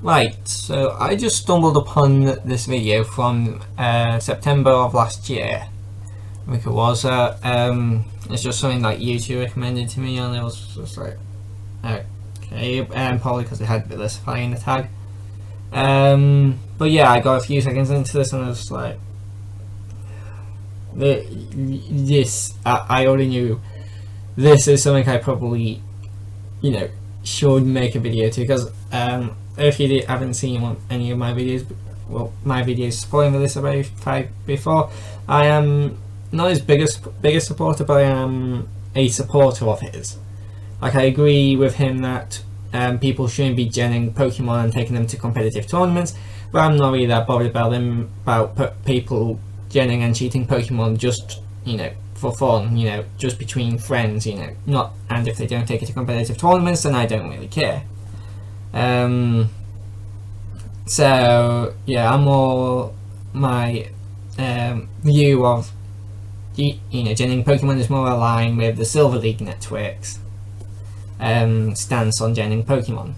Right, so I just stumbled upon this video from September of last year. I think it was. It's just something like YouTube recommended to me, and it was just like, okay, probably because it had Villicify in the tag. But yeah, I got a few seconds into this, and I was like, this, I already knew this is something I probably, should make a video to, because if you haven't seen any of my videos, well, my videos supporting Villicify before, I am not his biggest supporter, but I am a supporter of his. Like, I agree with him that people shouldn't be genning Pokemon and taking them to competitive tournaments, but I'm not really that bothered about people genning and cheating Pokemon just, for fun, just between friends, not, and if they don't take it to competitive tournaments, then I don't really care. So yeah, I'm more, my view of genning Pokemon is more aligned with the Silver League Network's stance on genning Pokemon.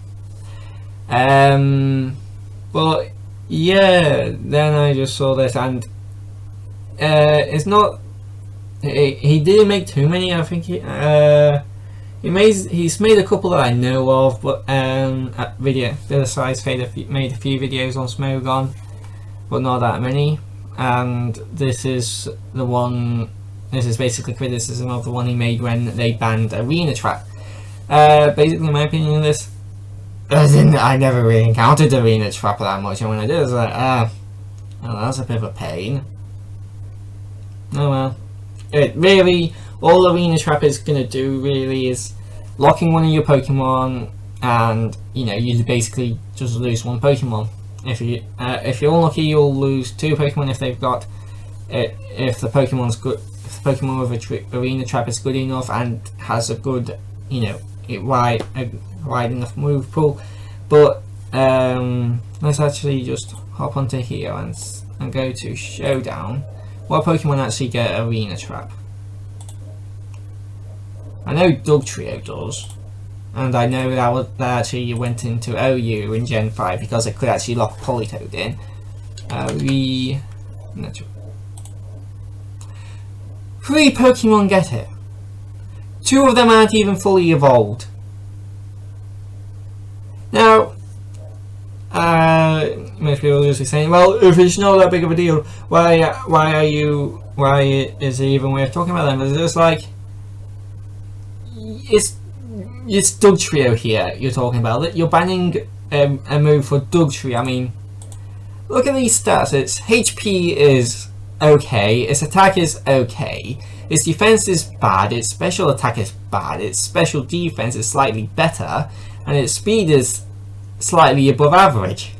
But yeah, then I just saw this, and it's not, he didn't make too many. I think he's made a couple that I know of, but Villicify made a few videos on Smogon, but not that many. And this is the one. This is basically criticism of the one he made when they banned Arena Trap. Basically, my opinion on this, I never really encountered Arena Trap that much, and when I did, I was like, oh, that's a bit of a pain. Oh well. Really, all Arena Trap is gonna do really is locking one of your Pokemon, and you basically just lose one Pokemon. If you're unlucky, you'll lose two Pokemon if they've got if the Pokemon's good. If the Pokemon with Arena Trap is good enough and has a good, wide enough move pool. But let's actually just hop onto here and go to Showdown. What Pokemon actually get Arena Trap? I know Dugtrio does, and I know that actually went into OU in Gen 5 because it could actually lock Politoed in. Three Pokemon get it. Two of them aren't even fully evolved. Now, most people are usually saying, well, if it's not that big of a deal, why is it even worth talking about them? It's just like, it's Dugtrio here you're talking about. You're banning a move for Dugtrio. I mean, look at these stats. Its HP is okay, its attack is okay, its defense is bad, its special attack is bad, its special defense is slightly better, and its speed is slightly above average.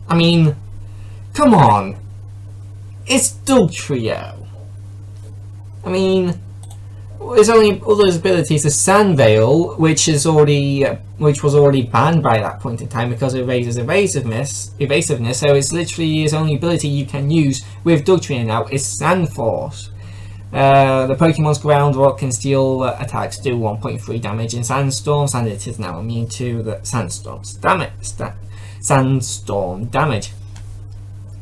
I mean, come on, it's Dugtrio. I mean, there's only other abilities as Sandveil, which was already banned by that point in time because it raises evasiveness. So it's literally his only ability you can use with Dugtrio now is Sand Force. The Pokemon's Ground Rock and Steel attacks do 1.3 damage in Sandstorms, and it is now immune to the Sandstorm damage.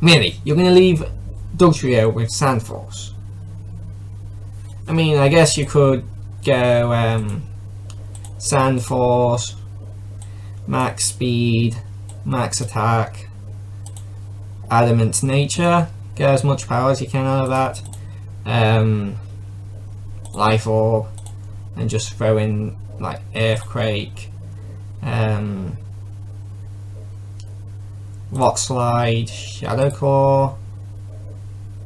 Really, you're going to leave Dugtrio with Sand Force? I mean, I guess you could go Sand Force, Max Speed, Max Attack, Adamant Nature, get as much power as you can out of that, Life Orb, and just throw in like Earthquake, Rock Slide, Shadow Claw,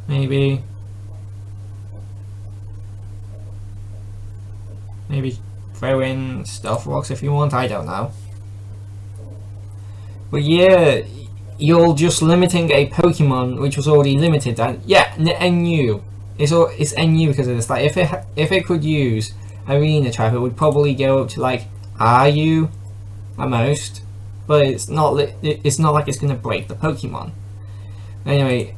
maybe throw in Stealth Rocks if you want, I don't know. But yeah, you're just limiting a Pokemon which was already limited, and yeah, NU. It's NU because of this. Like, if it could use Arena Trap, it would probably go up to like RU at most, but it's not like it's gonna break the Pokemon. Anyway,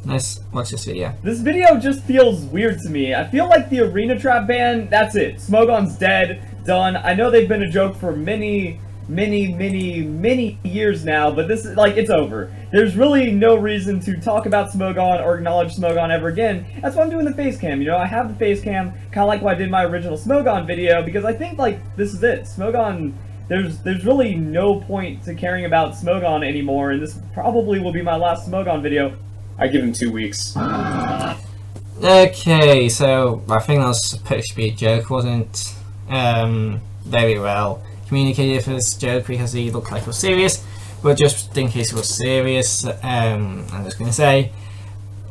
let's watch this video. This video just feels weird to me. I feel like the Arena Trap ban, that's it. Smogon's dead, done. I know they've been a joke for many many years now, but this is like, it's over. There's really no reason to talk about Smogon or acknowledge Smogon ever again. That's why I'm doing the face cam. You know, I have the face cam, kind of like what I did in my original Smogon video, because I think like this is it. Smogon, there's really no point to caring about Smogon anymore, and this probably will be my last Smogon video. I give him 2 weeks. Okay, so I think that was supposed to be a joke, wasn't very well communicated for this joke because he looked like it was serious, but just in case it was serious, I'm just going to say,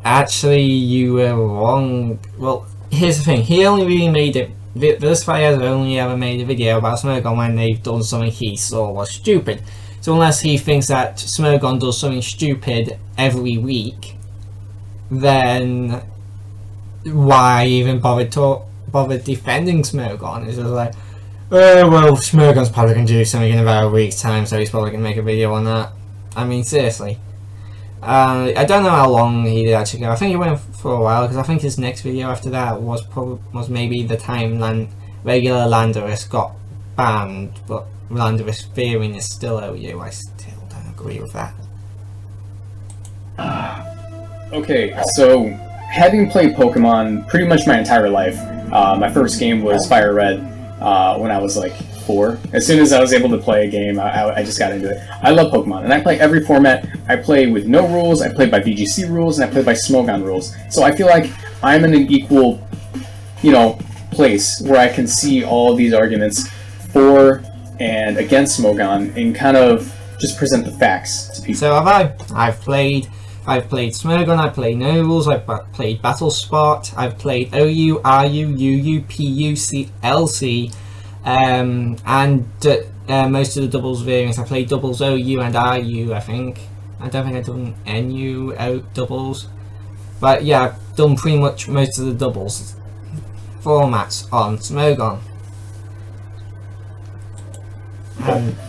actually you were wrong. Well, here's the thing, he only really made it, this player has only ever made a video about Smogon when they've done something he saw was stupid. So unless he thinks that Smogon does something stupid every week, then why even bother defending Smogon? It's just like, oh well, Smogon's probably going to do something in about a week's time, so he's probably going to make a video on that. I mean, seriously. I don't know how long he did actually go. I think he went for a while, because I think his next video after that was maybe the time regular Landorus got banned, but Landorus fearing is still OU. I still don't agree with that. Okay, so having played Pokemon pretty much my entire life, my first game was Fire Red when I was like 4. As soon as I was able to play a game, I just got into it. I love Pokemon, and I play every format. I play with no rules, I play by VGC rules, and I play by Smogon rules. So I feel like I'm in an equal, you know, place where I can see all these arguments for and against Smogon and kind of just present the facts to people. So have I. I've played Smogon, I've played No Rules, I've played Battle Spot, I've played OU, RU, UU, PU, LC, and most of the doubles variants. I played doubles OU and RU, I think. I don't think I've done NU doubles. But yeah, I've done pretty much most of the doubles formats on Smogon.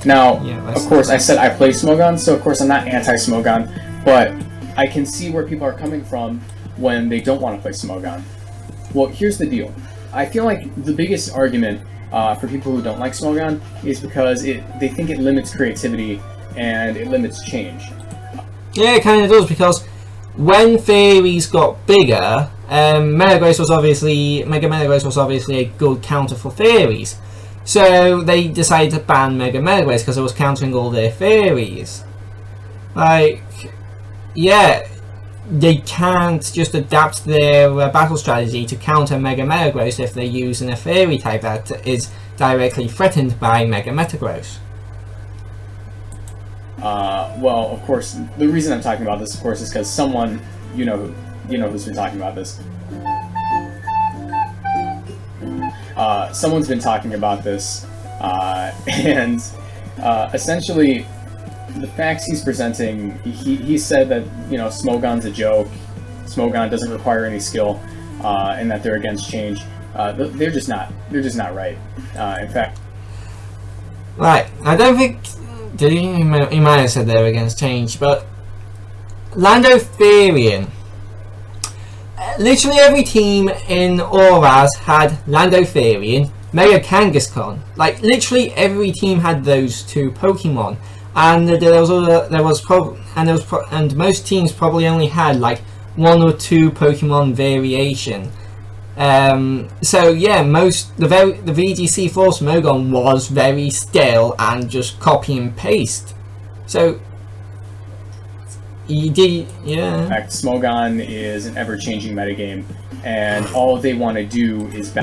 Now, yeah, of course, I said I play Smogon, so of course I'm not anti-Smogon, but I can see where people are coming from when they don't want to play Smogon. Well, here's the deal. I feel like the biggest argument for people who don't like Smogon is because they think it limits creativity and it limits change. Yeah, it kind of does, because when fairies got bigger, Mega Metagross was obviously a good counter for fairies. So they decided to ban Mega Metagross because it was countering all their fairies. Like, yeah, they can't just adapt their battle strategy to counter Mega Metagross if they're using a fairy type that is directly threatened by Mega Metagross. Well, of course, the reason I'm talking about this, of course, is because someone, you know who's been talking about this. Someone's been talking about this, and essentially, the facts he's presenting, he said that, you know, Smogon's a joke, Smogon doesn't require any skill, and that they're against change. They're just not right. In fact, right, I don't think he might have said they're against change, but Landofarian. Literally every team in Auras had Landofarian, Mega Kangaskhan. Like literally every team had those two Pokemon, and and most teams probably only had like 1 or 2 Pokemon variation. So yeah, the VGC for Smogon was very stale and just copy and paste. So you did, yeah. In fact, Smogon is an ever-changing metagame, and all they want to do is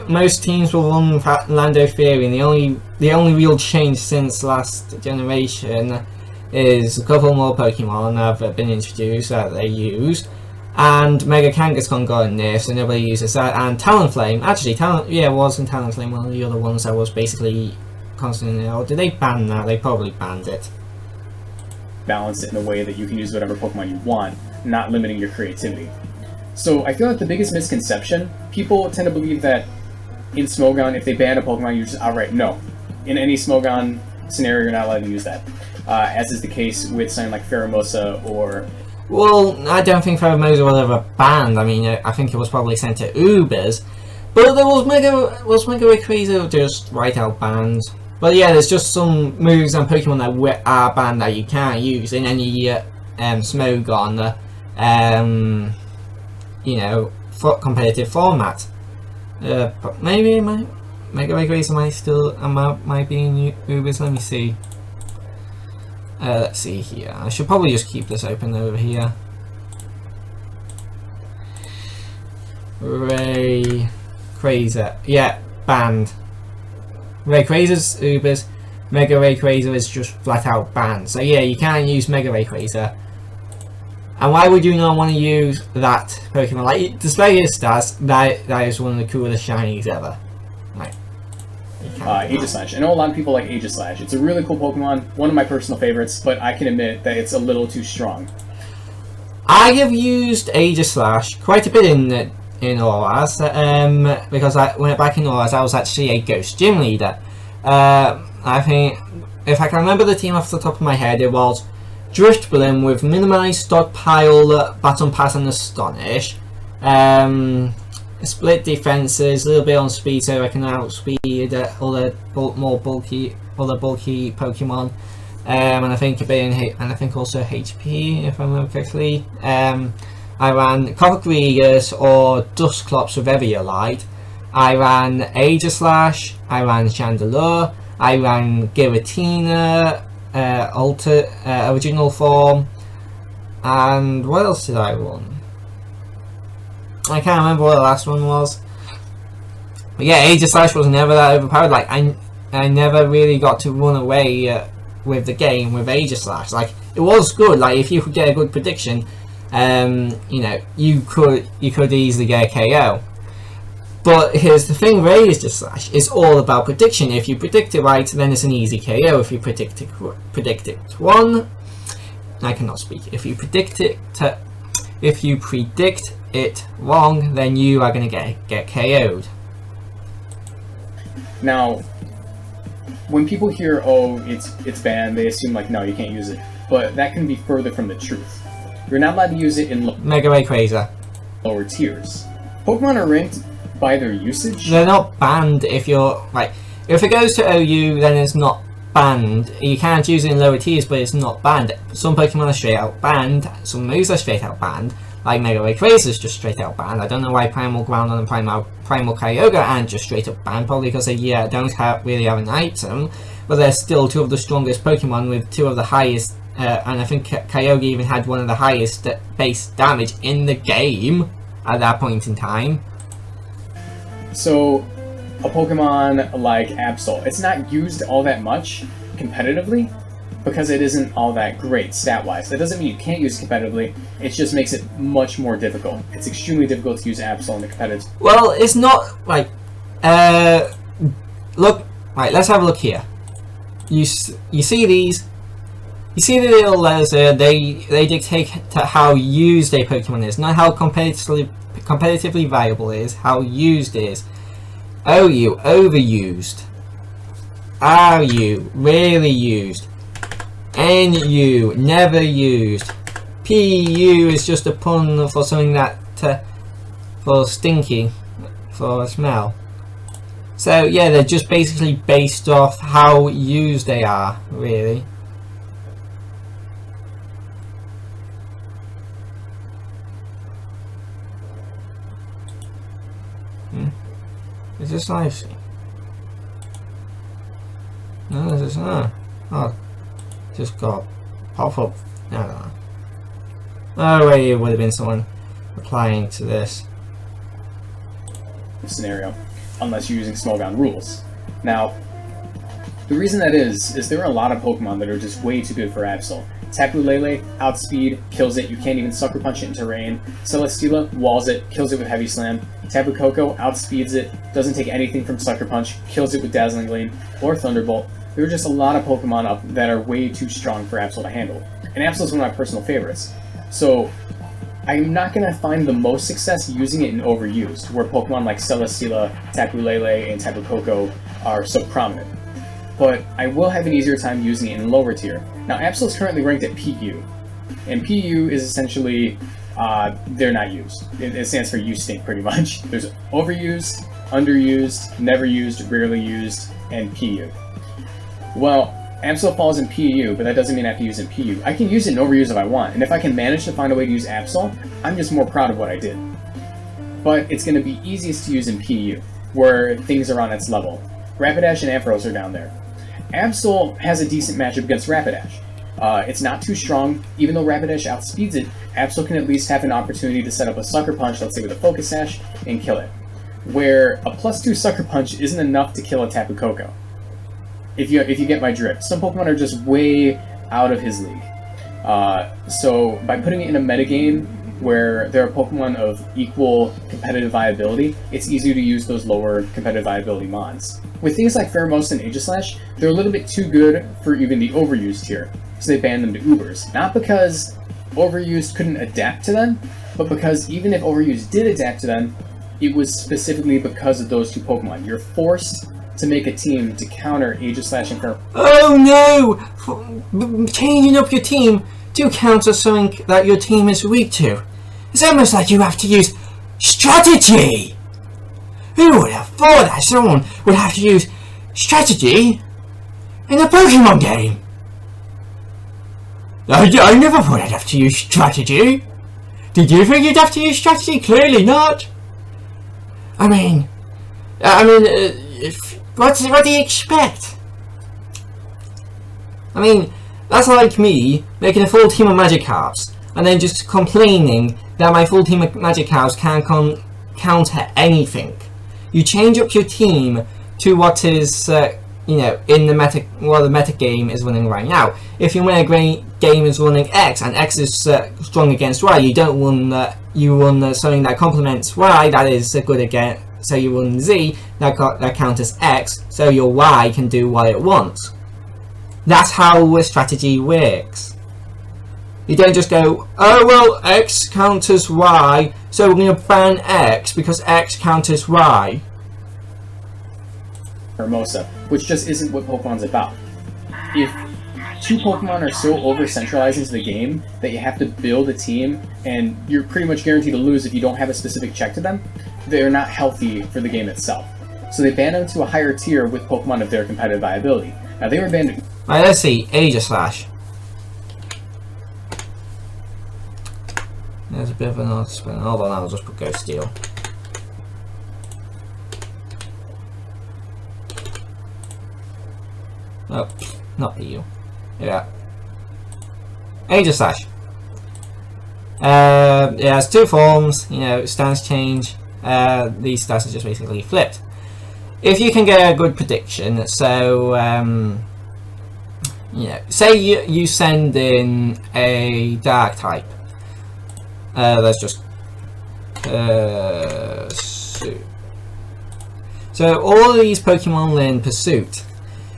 most teams will run Landofarian. The only real change since last generation is a couple more Pokemon have been introduced that they used, and Mega Kangaskhan got a nerf, so nobody uses that. And Talonflame, actually, wasn't Talonflame one of the other ones that was basically constantly? Or did they ban that? They probably banned it. Balance it in a way that you can use whatever Pokemon you want, not limiting your creativity. So I feel like the biggest misconception, people tend to believe that in Smogon, if they ban a Pokemon, you just outright no. In any Smogon scenario, you're not allowed to use that. As is the case with something like Pheromosa or... Well, I don't think Pheromosa was ever banned. I mean, I think it was probably sent to Ubers. But there was Mega Rayquaza just right out banned. But yeah, there's just some moves and Pokemon that are banned that you can't use in any Smogon, you know, competitive format. But maybe my Mega Rayquaza might be in Ubers. Let me see. Let's see here. I should probably just keep this open over here. Rayquaza, yeah, banned. Rayquaza's Ubers, Mega Rayquaza is just flat out banned. So yeah, you can't use Mega Rayquaza. And why would you not want to use that Pokemon? Like, despite its stats, that is one of the coolest shinies ever. Like, Aegislash. I know a lot of people like Aegislash. It's a really cool Pokemon, one of my personal favorites, but I can admit that it's a little too strong. I have used Aegislash quite a bit in Auras, because back in Auras I was actually a Ghost Gym leader. I think, if I can remember the team off the top of my head, it was Driftblim with Minimize, Stockpile, Baton Pass and Astonish. Split defenses, a little bit on speed so I can outspeed other bulky Pokemon. And I think a bit and I think also HP, if I remember correctly. I ran Cockriegas or Dusclops with Eviolite. I ran Aegislash, I ran Chandelure, I ran Giratina, original form, and what else did I run? I can't remember what the last one was. But yeah, Aegislash was never that overpowered. Like, I never really got to run away with the game with Aegislash. Like, it was good. Like, if you could get a good prediction, you know, you could easily get a KO. But here's the thing with Aegislash, it's all about prediction. If you predict it right, then it's an easy KO. If you predict it wrong, I cannot speak. If you predict it wrong, then you are going to get KO'd. Now, when people hear, oh, it's banned, they assume like, no, you can't use it. But that can be further from the truth. You're not allowed to use it in Mega Rayquaza. lower tiers. Pokemon are ranked by their usage. They're not banned if you're like, if it goes to OU, then it's not banned. You can't use it in lower tiers, but it's not banned. Some Pokemon are straight out banned. Some moves are straight out banned. Like Mega Rayquaza is just straight out banned. I don't know why Primal Groudon and Primal Kyogre aren't just straight up banned. Probably because they don't really have an item, but they're still two of the strongest Pokemon with two of the highest. And I think Kyogre even had one of the highest base damage in the game at that point in time. So, a Pokemon like Absol, it's not used all that much competitively because it isn't all that great stat-wise. That doesn't mean you can't use it competitively, it just makes it much more difficult. It's extremely difficult to use Absol in the competitive. Well, it's not like, look, right, let's have a look here. You see these. You see the little letters there, they dictate to how used a Pokemon is, not how competitively viable it is, how used it is. OU, overused. RU, rarely used. NU, never used. PU is just a pun for something that, for stinky, for a smell. So yeah, they're just basically based off how used they are, really. Is this live stream? No, this is not. Oh, just got pop up. I don't know. Oh, wait, it would have been someone replying to this Scenario, unless you're using Smogon rules. Now, the reason that is there are a lot of Pokemon that are just way too good for Absol. Tapu Lele, outspeed, kills it, you can't even Sucker Punch it into Rain. Celesteela, walls it, kills it with Heavy Slam. Tapu Koko, outspeeds it, doesn't take anything from Sucker Punch, kills it with Dazzling Gleam, or Thunderbolt. There are just a lot of Pokemon up that are way too strong for Absol to handle. And Absol is one of my personal favorites. So, I'm not going to find the most success using it in overused, where Pokemon like Celesteela, Tapu Lele, and Tapu Koko are so prominent. But I will have an easier time using it in lower tier. Now, Absol is currently ranked at PU, and PU is essentially, they're not used. It stands for you stink, pretty much. There's overused, underused, never used, rarely used, and PU. Well, Absol falls in PU, but that doesn't mean I have to use it in PU. I can use it in overuse if I want, and if I can manage to find a way to use Absol, I'm just more proud of what I did. But it's going to be easiest to use in PU, where things are on its level. Rapidash and Ampharos are down there. Absol has a decent matchup against Rapidash. It's not too strong. Even though Rapidash outspeeds it, Absol can at least have an opportunity to set up a Sucker Punch, let's say with a Focus Sash, and kill it. Where a +2 Sucker Punch isn't enough to kill a Tapu Koko. If you get my drift. Some Pokemon are just way out of his league. So by putting it in a metagame where there are Pokemon of equal competitive viability, it's easier to use those lower competitive viability mons. With things like Pheromosa and Aegislash, they're a little bit too good for even the overused tier, so they banned them to Ubers. Not because overused couldn't adapt to them, but because even if overused did adapt to them, it was specifically because of those two Pokemon. You're forced to make a team to counter Aegislash and Pheromosa. Oh no! Changing up your team to counter something that your team is weak to. It's almost like you have to use strategy! Who would have thought that someone would have to use strategy in a Pokemon game? I never thought I'd have to use strategy. Did you think you'd have to use strategy? Clearly not. What do you expect? I mean, that's like me making a full team of Magikarps and then just complaining that my full team of Magikarps can't counter anything. You change up your team to what is, in the meta game is running right now. If your meta game is running X and X is strong against Y, you don't run you run something that complements Y that is good against. So you run Z that counters X, so your Y can do what it wants. That's how a strategy works. You don't just go, oh well, X counters Y, so we're going to ban X because X counters Y. Pheromosa, which just isn't what Pokemon's about. If two Pokemon are so over-centralized into the game that you have to build a team and you're pretty much guaranteed to lose if you don't have a specific check to them, they're not healthy for the game itself. So they banned them to a higher tier with Pokemon of their competitive viability. Now they were banned. Right, let's see, Aegislash. There's a bit of an odd spin. Hold on, I'll just put Ghost Steel. Oh, not you. Yeah. Aegislash. It has two forms, stance change. These stats are just basically flipped. If you can get a good prediction, so say you send in a dark type. Let's just Pursuit. So all of these Pokemon learn Pursuit.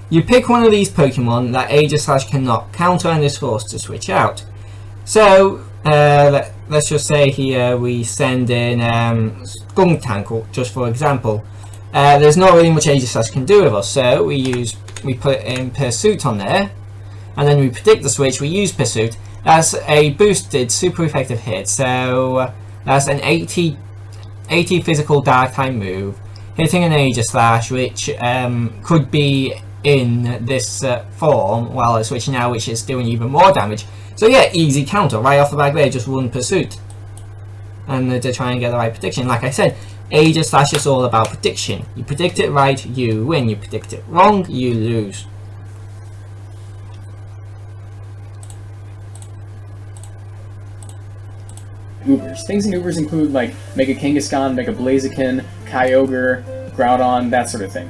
You pick one of these Pokemon that Aegislash cannot counter and is forced to switch out. So let's just say here we send in Skuntank, just for example. There's not really much Aegislash can do with us, so we put in Pursuit on there, and then we predict the switch. We use Pursuit. That's a boosted super effective hit, so that's an 80 physical dark type move, hitting an Aegislash, which could be in this form while it's switching out, which is doing even more damage. So yeah, easy counter right off the back there, just run Pursuit. And to try and get the right prediction. Like I said, Aegislash is all about prediction. You predict it right, you win. You predict it wrong, you lose. Ubers. Things in Ubers include like Mega Kangaskhan, Mega Blaziken, Kyogre, Groudon, that sort of thing.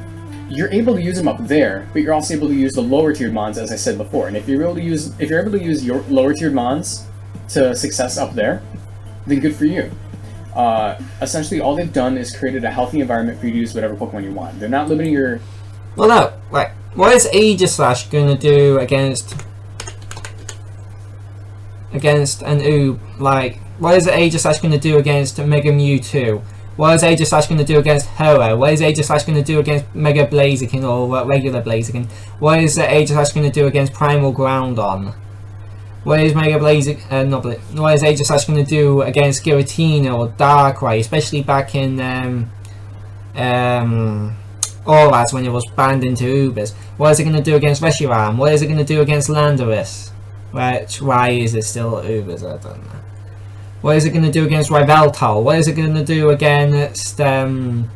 You're able to use them up there, but you're also able to use the lower tiered mons, as I said before. And if you're able to use your lower tiered mons to success up there, then good for you. Essentially, all they've done is created a healthy environment for you to use whatever Pokemon you want. They're not limiting your. Well, no, right. What is Aegislash going to do against an Oob? Like, what is Aegislash going to do against Mega Mewtwo? What is Aegislash going to do against Ho-Oh? What is Aegislash going to do against Mega Blaziken or regular Blaziken? What is Aegislash going to do against Primal Groudon? What is Mega Blaziken? What is Aegislash going to do against Giratina or Darkrai? Especially back in Oras when it was banned into Ubers? What is it going to do against Reshiram? What is it going to do against Landorus? Why is it still Ubers? I don't know. What is it going to do against Riveltal? What is it going to do against Lunala?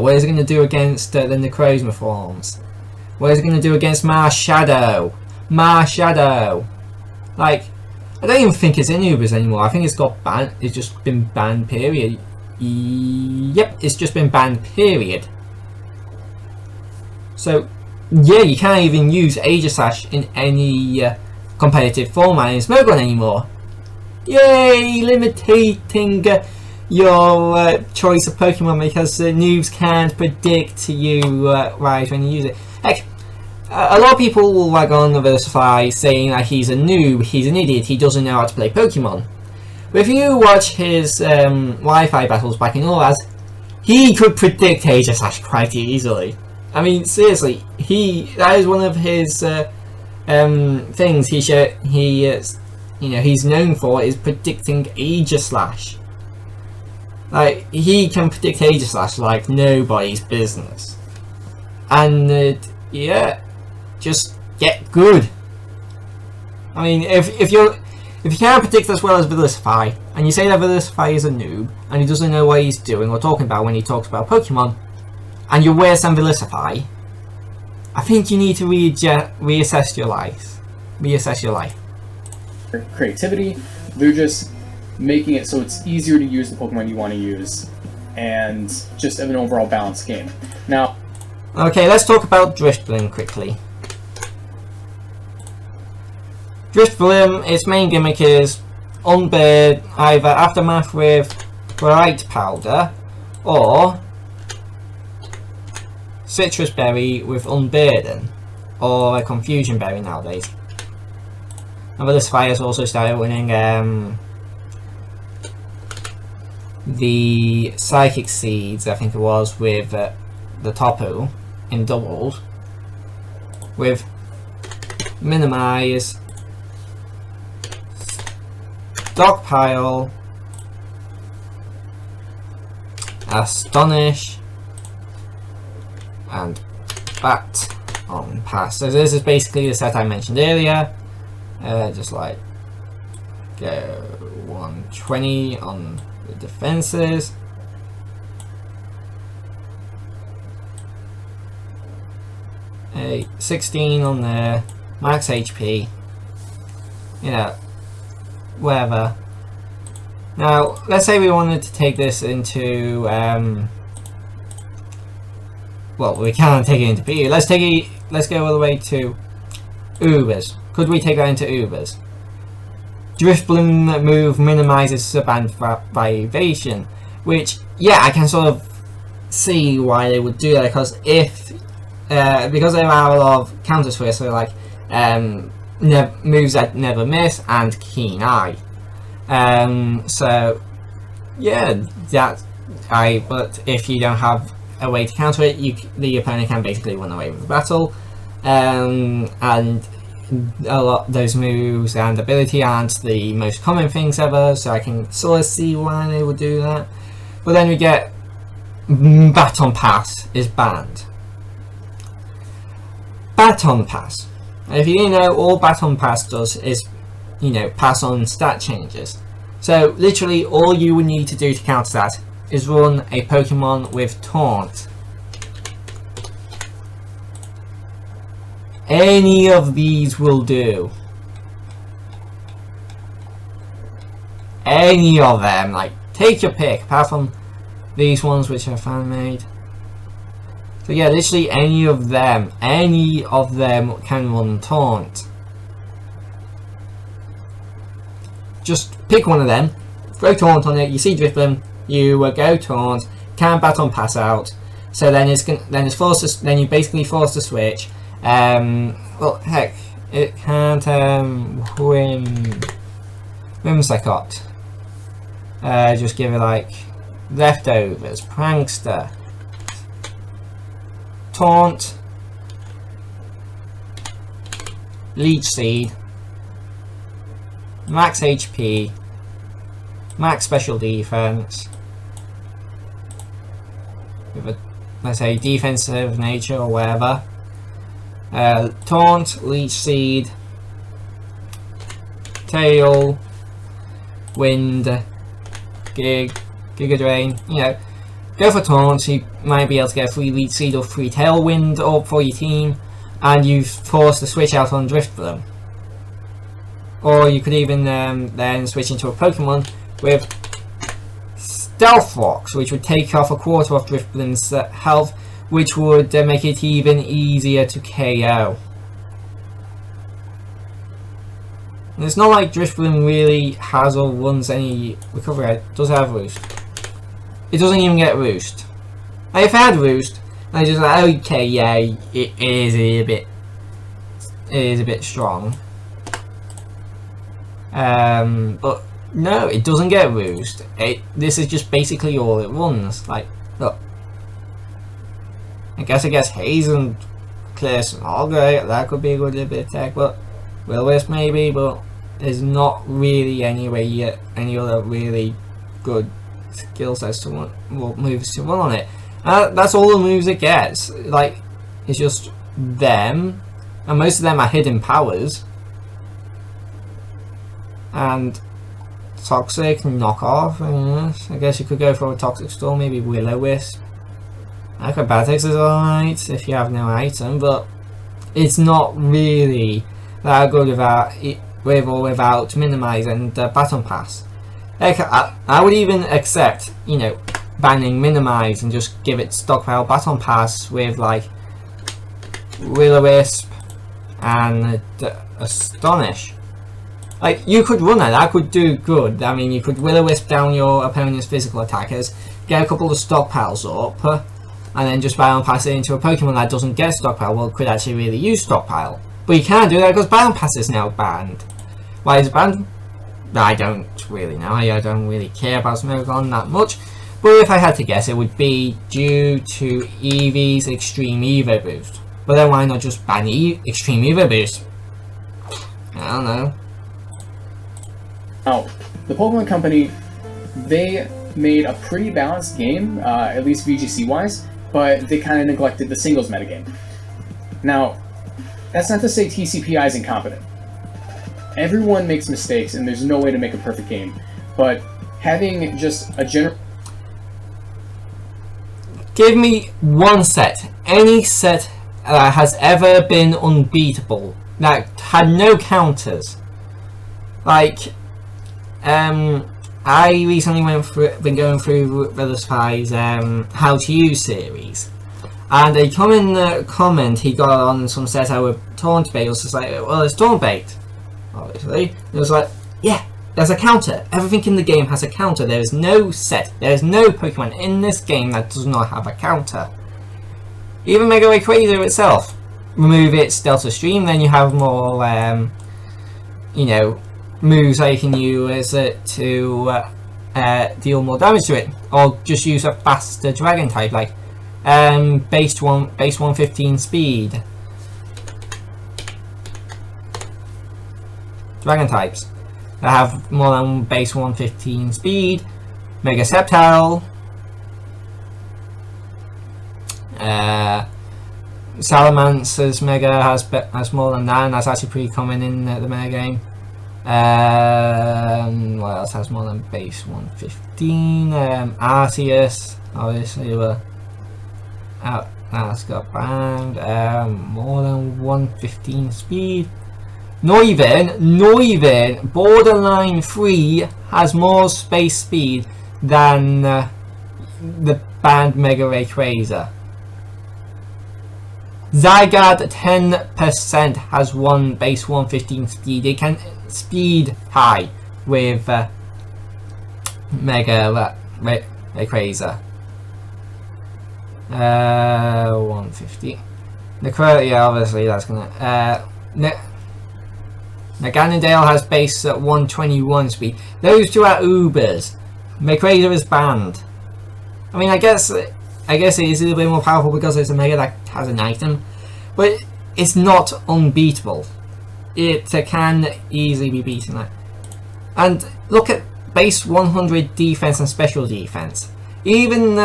What is it going to do against the Necrozma forms? What is it going to do against Mars Shadow? Mars Shadow! Like, I don't even think it's in Ubers anymore. I think it's got banned. It's just been banned, period. Yep, it's just been banned, period. So, yeah, you can't even use Aegislash in any competitive format in Smogon anymore. Yay! Limiting your choice of Pokemon because noobs can't predict you right when you use it. Heck, a lot of people will rag on Versify saying that he's a noob, he's an idiot, he doesn't know how to play Pokemon. But if you watch his Wi-Fi battles back in Oras, he could predict Aegislash quite easily. I mean, seriously, that is one of his things he's known for, is predicting Aegislash. Like, he can predict Aegislash like nobody's business. And yeah, just get good. I mean, if you can't predict as well as Villisify, and you say that Villisify is a noob and he doesn't know what he's doing or talking about when he talks about Pokemon, and you're worse than Villisify, I think you need to reassess your life. Reassess your life. Creativity, they're just making it so it's easier to use the Pokemon you want to use, and just have an overall balanced game. Now, okay, let's talk about Drifblim quickly. Drifblim, its main gimmick is Unbird, either Aftermath with Bright Powder, or Citrus Berry with Unburden, or a Confusion Berry nowadays. And Villisify has also started winning the Psychic Seeds, I think it was, with the Tapu in doubles, with Minimize, Stockpile, Astonish, and Bat on Pass. So this is basically the set I mentioned earlier. Just like go 120 on the defenses. A 16 on there, max HP, you know, whatever. Now, let's say we wanted to take this into, well, we can't take it into PU. Let's go all the way to Ubers. Could we take that into Ubers? Drifblim move minimizes subband vibration, which, yeah, I can sort of see why they would do that, because because there are a lot of counter switch, so like moves that never miss and Keen Eye. So yeah, but if you don't have a way to counter it, the opponent can basically run away with the battle, and a lot those moves and ability aren't the most common things ever, so I can sort of see why they would do that. But then we get Baton Pass is banned. Baton Pass. If you didn't know, all Baton Pass does is, pass on stat changes. So literally all you would need to do to counter that is run a Pokemon with Taunt. Any of these will do. Any of them, like, take your pick, apart from these ones which are fan made. So yeah, literally any of them can run Taunt. Just pick one of them, throw Taunt on it, you see Drifblim, you go Taunt, can Baton Pass out, so then it's forced to, then you basically forced to switch. Well, heck, it can't Whimsicott. Just give it like Leftovers, Prankster, Taunt, Leech Seed, max HP, max special defense, with a let's say, defensive nature or whatever. Taunt, Leech Seed, Tail, Wind, Giga Drain, you know, go for Taunt. You might be able to get a free Leech Seed or free Tailwind up for your team, and you've forced the switch out on Drift Bloom. Or you could even then switch into a Pokemon with Stealth Rocks, which would take off a quarter of Drift Bloom's health, which would make it even easier to KO. And it's not like Drift Bloom really has or runs any recovery. It does have Roost. It doesn't even get Roost. Like, if I had Roost, I just like, okay, yeah, it is a bit strong. But no, it doesn't get Roost. This is just basically all it runs. Like, look. I guess it gets Haze and clear Smog, right? That could be a good bit of tech, but Will-O-Wisp maybe, but there's not really any other really good skill sets to run, well, moves to run on it. That's all the moves it gets. Like, it's just them, and most of them are hidden powers. And Toxic, Knockoff, I guess you could go for a Toxic Storm, maybe Will-O-Wisp. Acrobatics is alright if you have no item, but it's not really that good with or without Minimize and Baton Pass. Heck, I would even accept, you know, banning Minimize and just give it Stockpile Baton Pass with like Will-O-Wisp and Astonish. Like, you could run that could do good. I mean, you could Will-O-Wisp down your opponent's physical attackers, get a couple of stockpiles up, and then just Baton Pass it into a Pokemon that doesn't get Stockpile, well, could actually really use Stockpile. But you can't do that because Baton Pass is now banned. Why is it banned? I don't really know. I don't really care about Smogon that much. But if I had to guess, it would be due to Eevee's Extreme Evo Boost. But then why not just ban Extreme Evo Boost? I don't know. Now, the Pokemon Company, they made a pretty balanced game, at least VGC-wise, but they kind of neglected the singles metagame. Now, that's not to say TCPI is incompetent. Everyone makes mistakes, and there's no way to make a perfect game. But having just a general... Give me one set. Any set that has ever been unbeatable. That had no counters. Like, I recently been going through Brother Spy's How to Use series. And a common comment he got on some sets out with Taunt Bait was just like, well, it's Taunt Bait, obviously. It was like, yeah, there's a counter. Everything in the game has a counter. There is no set, there is no Pokemon in this game that does not have a counter. Even Mega Rayquaza itself. Remove its Delta Stream, then you have more, you know, moves that you can use to deal more damage to it. Or just use a faster Dragon type, like base 115 speed. Dragon types that have more than base 115 speed. Mega Sceptile. Salamancer's Mega has more than that, and that's actually pretty common in the Mega game. What else has more than base 115? Arceus, obviously, but that's got banned. More than 115 speed. Noivern, Borderline 3 has more space speed than the banned Mega Rayquaza. Zygarde 10% has one base 115 speed. It can speed high with Mega Rayquaza. 150. Yeah, obviously that's gonna. Naganadale has base at 121 speed. Those two are Ubers. Rayquaza is banned. I mean, I guess it is a little bit more powerful because it's a Mega that has an item, but it's not unbeatable. It can easily be beaten. And look at base 100 defense and special defense. Even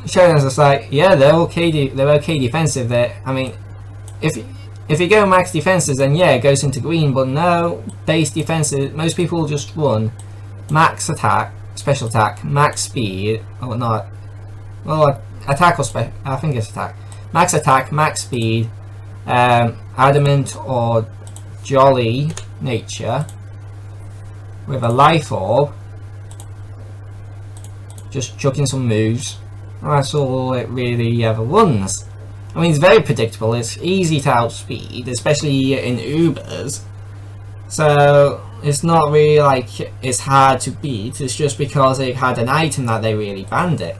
Showdown's just like, yeah, they're okay. They're okay defensive. I mean, if you go max defenses, then yeah, it goes into green. But no, base defenses. Most people will just run max attack, special attack, max speed, or not. Well, attack or I think it's attack. Max attack, max speed, adamant or jolly nature with a life orb. Just chucking some moves. That's all it really ever runs. I mean, it's very predictable. It's easy to outspeed, especially in Ubers. So it's not really like it's hard to beat. It's just because it had an item that they really banned it,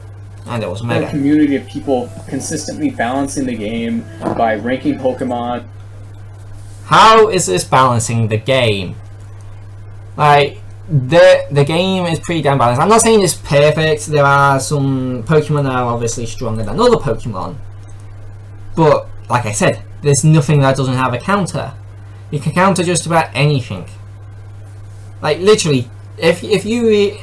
and it was mega. A community of people consistently balancing the game by ranking Pokemon. How is this balancing the game? Like, the game is pretty damn balanced. I'm not saying it's perfect. There are some Pokemon that are obviously stronger than other Pokemon, but like I said, there's nothing that doesn't have a counter. You can counter just about anything. Like literally, if you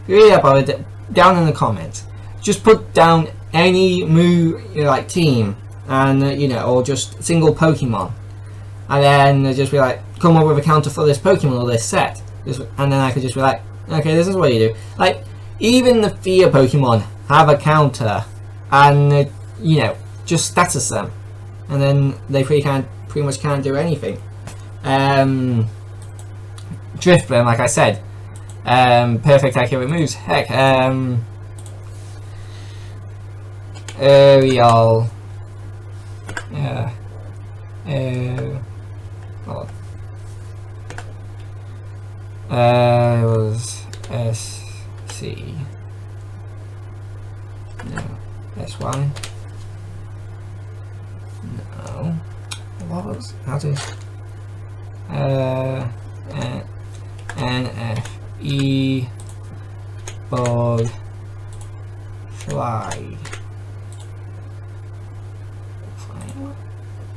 read about it down in the comments, just put down any move, like team, and or just single Pokemon, and then just be like, come up with a counter for this Pokemon or this set. And then I could just be like, okay, this is what you do. Like, even the fear Pokemon have a counter, and just status them, and then they pretty much can't do anything. Drifblim, like I said, perfect accurate moves. Heck, Aerial, yeah, oh. It was SC. No. S1. No. What was NFE bug fly.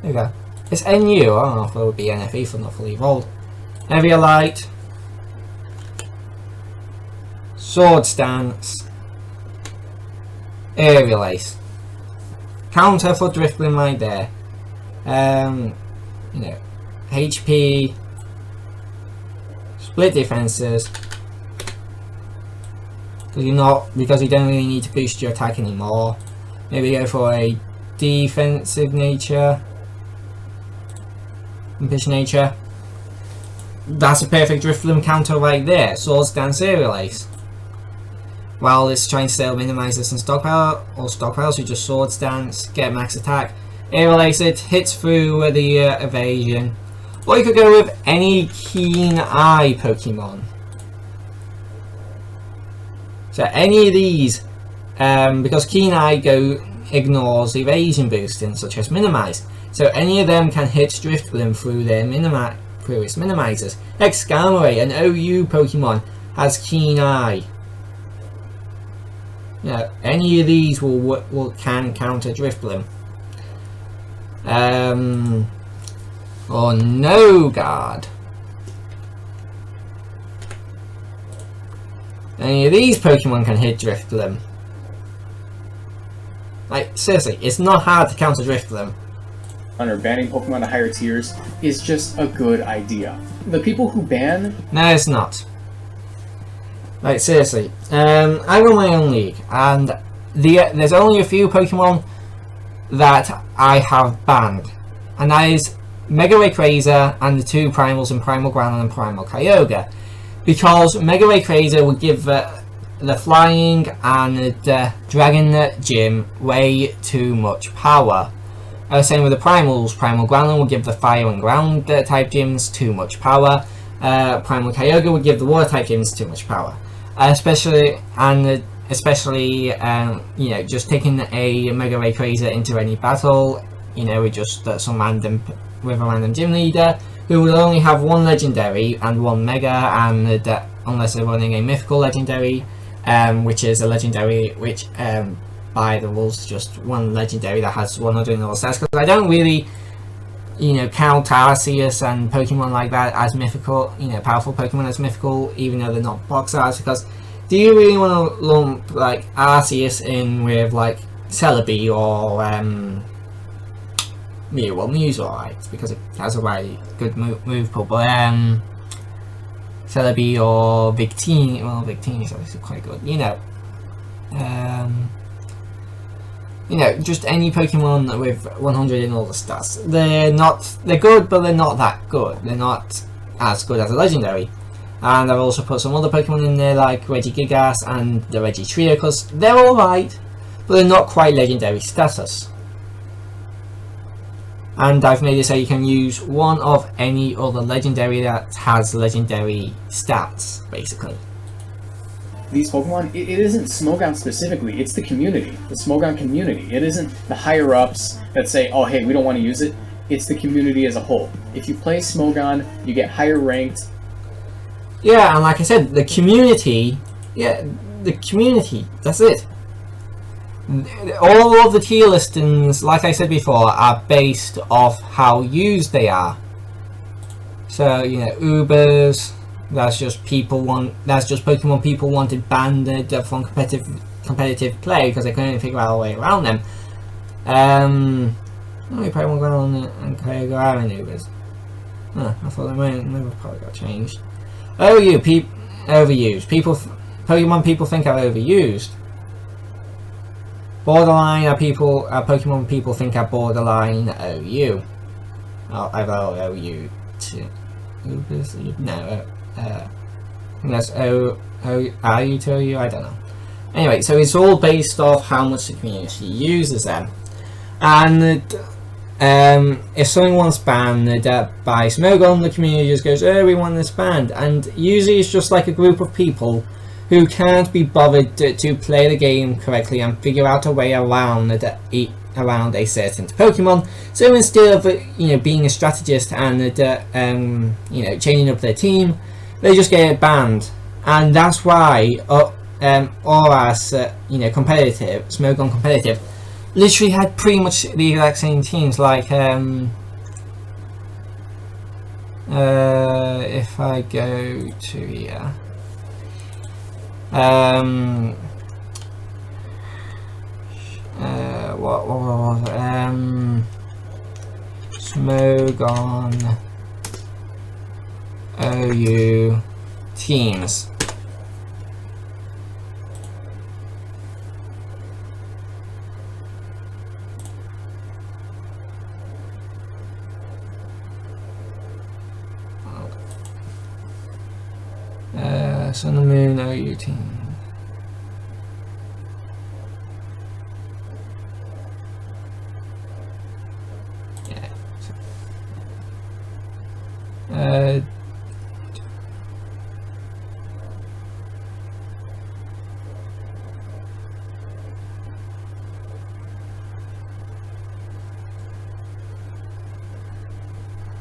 There we go. It's NU. I don't know if it would be NFE for not fully evolved. Heavier light. Sword stance, aerial ace, counter for Drifblim right there. HP, split defenses, because you don't really need to boost your attack anymore. Maybe go for a defensive nature, impish nature. That's a perfect Drifblim counter right there. Sword stance, aerial ace. While it's trying to still minimize this in stockpile or stockpiles, you just sword stance, get max attack, aerial ace it, hits through the evasion. Or you could go with any Keen Eye Pokemon. So any of these, because Keen Eye ignores evasion boosting, such as minimize. So any of them can hit Drifblim through its minimizers. Excalibur, an OU Pokemon, has Keen Eye. Any of these can counter Drifblim. Or No Guard. Any of these Pokemon can hit Drifblim. Like, seriously, it's not hard to counter Drifblim. Banning Pokemon to higher tiers is just a good idea. The people who ban... No, it's not. Like, seriously, I run my own league, and there's only a few Pokemon that I have banned, and that is Mega Rayquaza and the two Primals and Primal Ground and Primal Kyogre, because Mega Rayquaza would give the Flying and the Dragon Gym way too much power. Same with the Primals. Primal Ground would give the Fire and Ground type gyms too much power. Primal Kyogre would give the Water type gyms too much power. Especially just taking a Mega Rayquaza into any battle, with just with a random gym leader who will only have one legendary and one mega, and unless they're running a mythical legendary, which is a legendary which by the rules just one legendary that has 100 in all stats. Because I don't really count Arceus and Pokemon like that as mythical, powerful Pokemon as mythical, even though they're not box arts. Because do you really want to lump like Arceus in with like Celebi or Mew. Well, Mew's alright because it has a very good move pool, but Celebi or Victini. Well, Victini is obviously quite good. Just any Pokemon with 100 in all the stats. They're good, but they're not that good. They're not as good as a legendary. And I've also put some other Pokemon in there like Regigigas and the Regitrio because they're alright, but they're not quite legendary status. And I've made it so you can use one of any other legendary that has legendary stats, basically. These Pokemon, it isn't Smogon specifically, it's the community, the Smogon community. It isn't the higher ups that say, oh hey, we don't want to use it. It's the community as a whole. If you play Smogon, you get higher ranked. Yeah, and like I said, the community, that's it. All of the tier listings, like I said before, are based off how used they are. So, Ubers, that's just Pokemon people wanted banned from competitive play because they couldn't figure out a way around them. We probably won't go on and go out in Ubers. I thought they might probably got changed. Overused. Pokemon people think are overused. Borderline are Pokemon people think are borderline OU. Either OU to Ubers. No. That's RU to OU. I don't know. Anyway, so it's all based off how much the community uses them. And if something wants banned by Smogon, the community just goes, oh, we want this banned. And usually it's just like a group of people who can't be bothered to play the game correctly and figure out a way around a certain Pokemon. So instead of being a strategist and changing up their team, they just get it banned. And that's why Aura's competitive, Smogon competitive, literally had pretty much the exact same teams. Like if I go to here, what was it? Smogon OU teams. Sun and Moon OU team. Yeah.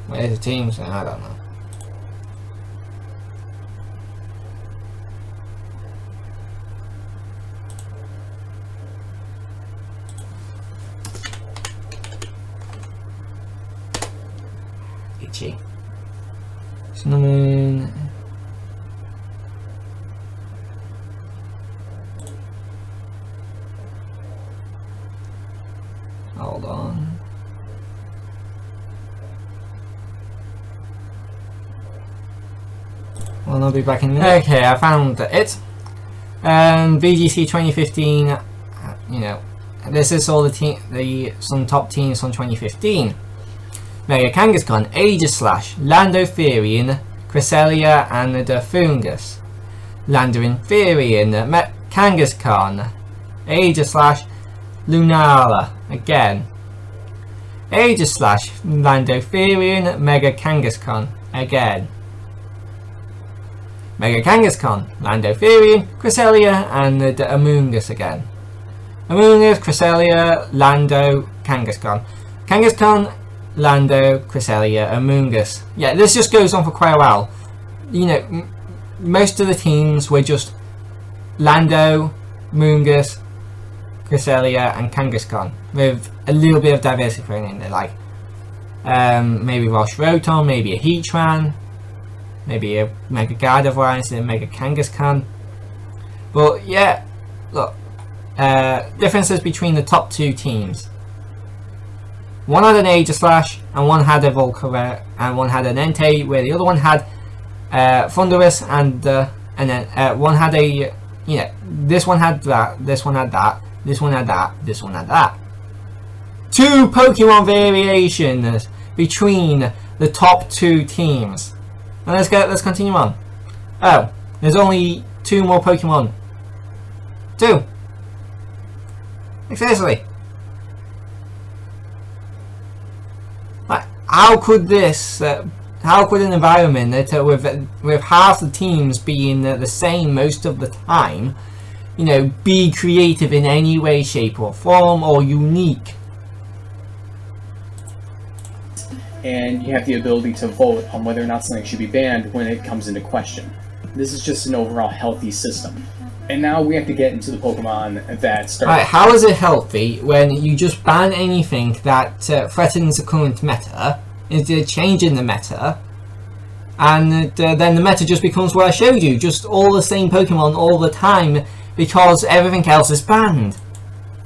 Where's the teams? I don't know. Itchy. Cinnamon. Hold on. Well, I'll be back in a minute. Okay, I found it. VGC 2015. This is all some top teams from 2015. Mega Kangaskhan, Aegislash, Landorphirian, Cresselia, and Fungus. Landorphirian, Kangaskhan, Aegislash, Lunala, again. Aegislash, Landorphirian, Mega Kangaskhan, again. Mega Kangaskhan, Landorphirian, Cresselia, and Amoonguss again. Amoonguss, Cresselia, Lando, Kangaskhan. Kangaskhan, Lando, Cresselia, Amoonguss. Yeah, this just goes on for quite a while. Most of the teams were just Lando, Amoonguss, Cresselia, and Kangaskhan, with a little bit of diversity in there, like maybe Roche Rotom, maybe a Heatran, maybe a Mega Gardevoir instead of Mega Kangaskhan. But yeah, look, differences between the top 2 teams. One had an Aegislash, and one had a Volcarona, and one had an Entei, where the other one had Thunderous, and then one had a, this one had that, this one had that, this one had that, this one had that. 2 Pokemon variations between the top 2 teams. Now let's continue on. Oh, there's only 2 more Pokemon. 2. Seriously. Like, how could this? How could an environment that with half the teams being the same most of the time, be creative in any way, shape, or form, or unique? And you have the ability to vote on whether or not something should be banned when it comes into question. This is just an overall healthy system. And now we have to get into the Pokemon that start... Right, how is it healthy when you just ban anything that threatens the current meta, instead of changing the meta, and then the meta just becomes what I showed you, just all the same Pokemon all the time, because everything else is banned?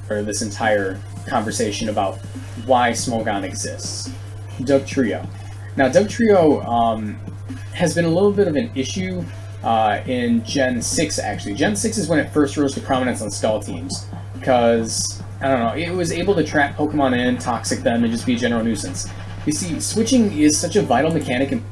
For this entire conversation about why Smogon exists. Dugtrio. Now, Dugtrio has been a little bit of an issue in Gen 6, actually. Gen 6 is when it first rose to prominence on stall teams, because, I don't know, it was able to trap Pokemon in, toxic them, and just be a general nuisance. You see, switching is such a vital mechanic in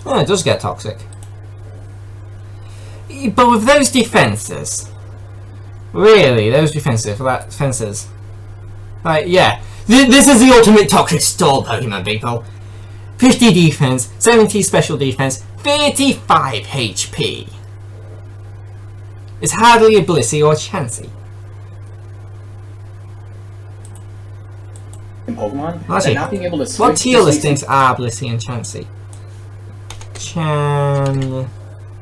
Oh, it does get toxic. But with those defenses, really, those defenses, like, yeah, this is the ultimate toxic stall Pokemon, people. 50 defense, 70 special defense, 35 HP. It's hardly a Blissey or Chansey. in Pokemon, Actually, and not being able to switch... What tier listings are Blissey and Chansey?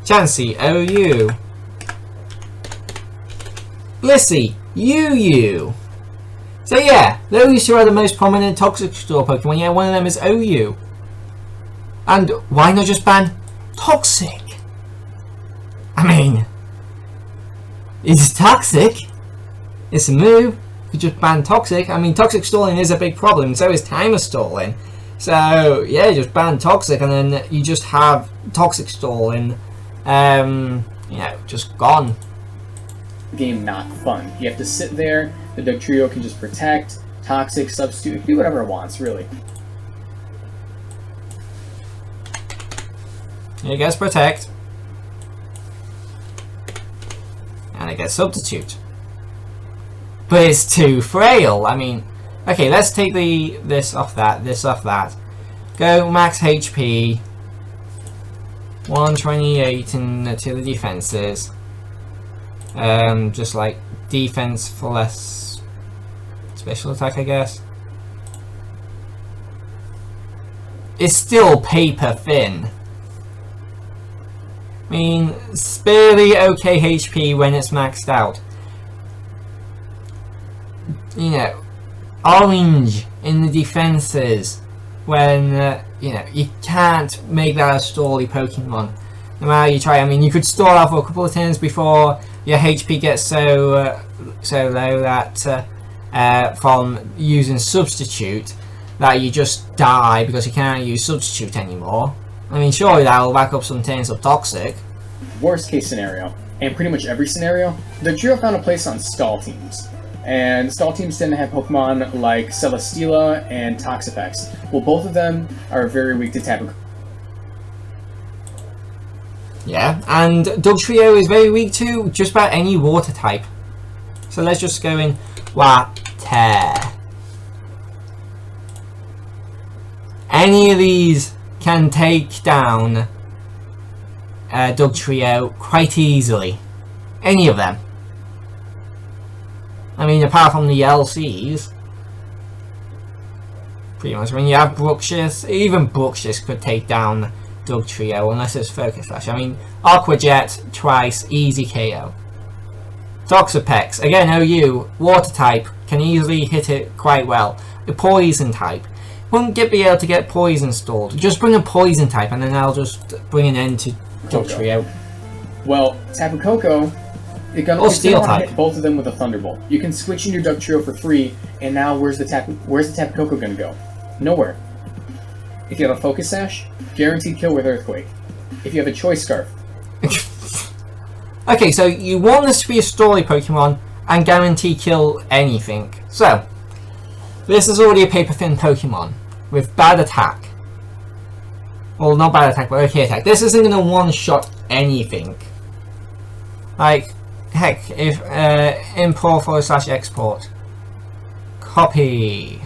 Chansey, OU. Blissey, UU. So yeah, those 2 are the most prominent toxic stall Pokemon. Yeah, one of them is OU. And why not just ban Toxic? I mean, it's toxic. It's a move. You just ban Toxic. I mean, toxic stalling is a big problem. So is timer stalling. So yeah, just ban Toxic, and then you just have toxic stalling. Just gone. Game not fun. You have to sit there. The Dugtrio can just protect, toxic, substitute, do whatever it wants, really. It gets protect, and it gets substitute. But it's too frail. I mean, okay, let's take this off that. Go max HP. 128 to the defenses. Just like defense for less special attack, I guess. It's still paper thin. I mean, it's barely okay HP when it's maxed out. Orange in the defenses when you can't make that a stally Pokemon. No matter how you try. I mean, you could stall out for a couple of turns before your HP gets so low that from using substitute that you just die because you can't use substitute anymore. I mean, surely that'll back up some turns of toxic. Worst case scenario, and pretty much every scenario, the Trio found a place on stall teams. And stall teams tend to have Pokemon like Celesteela and Toxapex. Well, both of them are very weak to Tapu. Yeah, and Dugtrio is very weak to just about any water type. So let's just go in water. Any of these can take down Dugtrio quite easily. Any of them. I mean, apart from the LCs. Pretty much. When you have Bruxish, even Bruxish could take down Dugtrio unless it's Focus Slash. I mean, Aqua Jet twice, easy KO. Toxapex, again OU, water type, can easily hit it quite well. A poison type. Won't be able to get poison stalled. Just bring a poison type and then I'll just bring an end to Dugtrio. Well, Tapu Koko, it's gonna hit both of them with a Thunderbolt. You can switch in your Dugtrio for free, and now where's the Tapu Koko gonna go? Nowhere. If you have a Focus Sash, guaranteed kill with Earthquake. If you have a Choice Scarf. Okay, so you want this to be a story Pokemon and guarantee kill anything. So, this is already a paper thin Pokemon with bad attack. Well, not bad attack, but okay attack. This isn't gonna one-shot anything. Like, heck, if import / export, copy,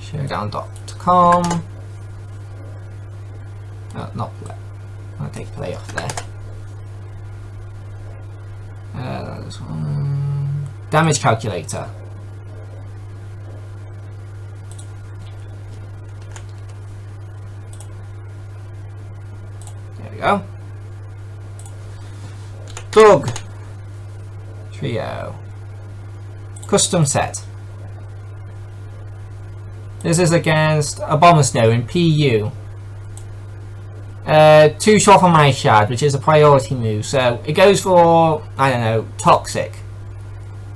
showdown.com. Not play. I'll take play off there. This one. Damage calculator. There we go. Dog Trio. Custom set. This is against Abomasnow in PU. 2 shot for my shard, which is a priority move, so it goes for, I don't know, Toxic.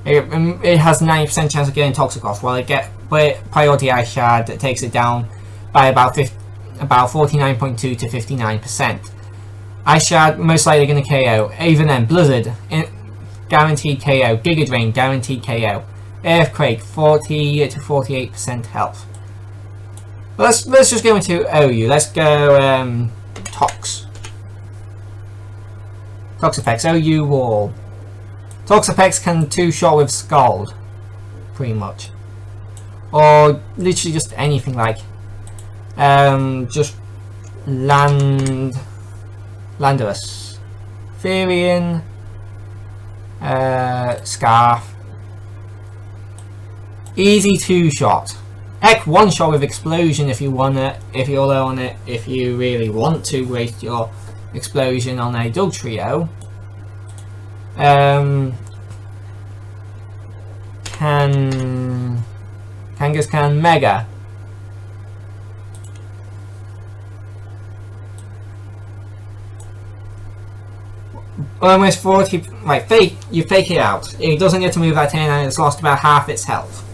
It has 90% chance of getting Toxic off, while it get priority ice shard that takes it down by about 49.2 to 59%. Ice shard most likely going to KO. Even then, Blizzard guaranteed KO. Giga Drain guaranteed KO. Earthquake 40 to 48% health. Let's just go into OU. Let's go Tox. Toxapex, OU Wall. Toxapex can 2-shot with Scald, pretty much. Or literally just anything like just Landorus. Therian, Scarf. Easy 2-shot. Heck, 1-shot with Explosion if you want it, if you're low on it, if you really want to waste your Explosion on a Dugtrio. Kangaskhan Mega. Almost 40, right, you fake it out. It doesn't get to move that turn and it's lost about half its health.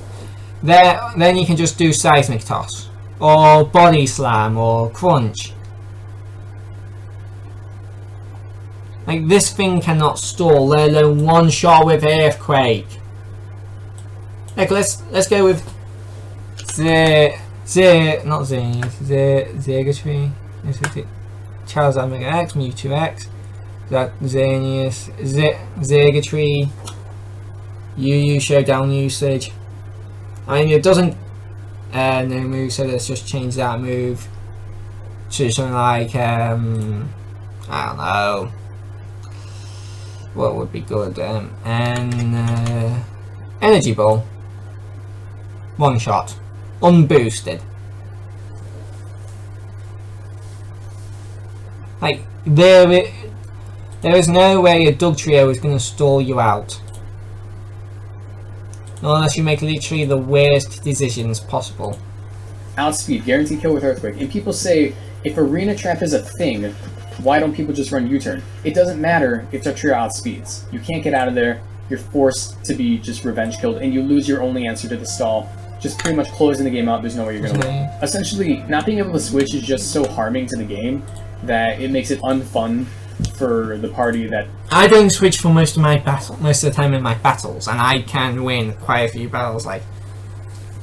Then you can just do Seismic Toss, or Body Slam, or Crunch. Like, this thing cannot stall, let alone 1-shot with Earthquake. Like, let's go with Zergatry, Charizard Mega X, Mewtwo X, Xerneas, Zergatry, UU Showdown usage. I mean, it doesn't no move, so let's just change that move to something like I don't know what would be good. Energy Ball, 1-shot, unboosted. Like, there is no way a Dugtrio is going to stall you out. Unless you make literally the worst decisions possible. Outspeed, guaranteed kill with Earthquake. And people say, if Arena Trap is a thing, why don't people just run U-turn? It doesn't matter if Dugtrio outspeeds. You can't get out of there, you're forced to be just revenge killed, and you lose your only answer to the stall. Just pretty much closing the game out, there's no way you're going to win. Essentially, not being able to switch is just so harming to the game that it makes it unfun for the party that... I don't switch for most of the time in my battles, and I can win quite a few battles. Like,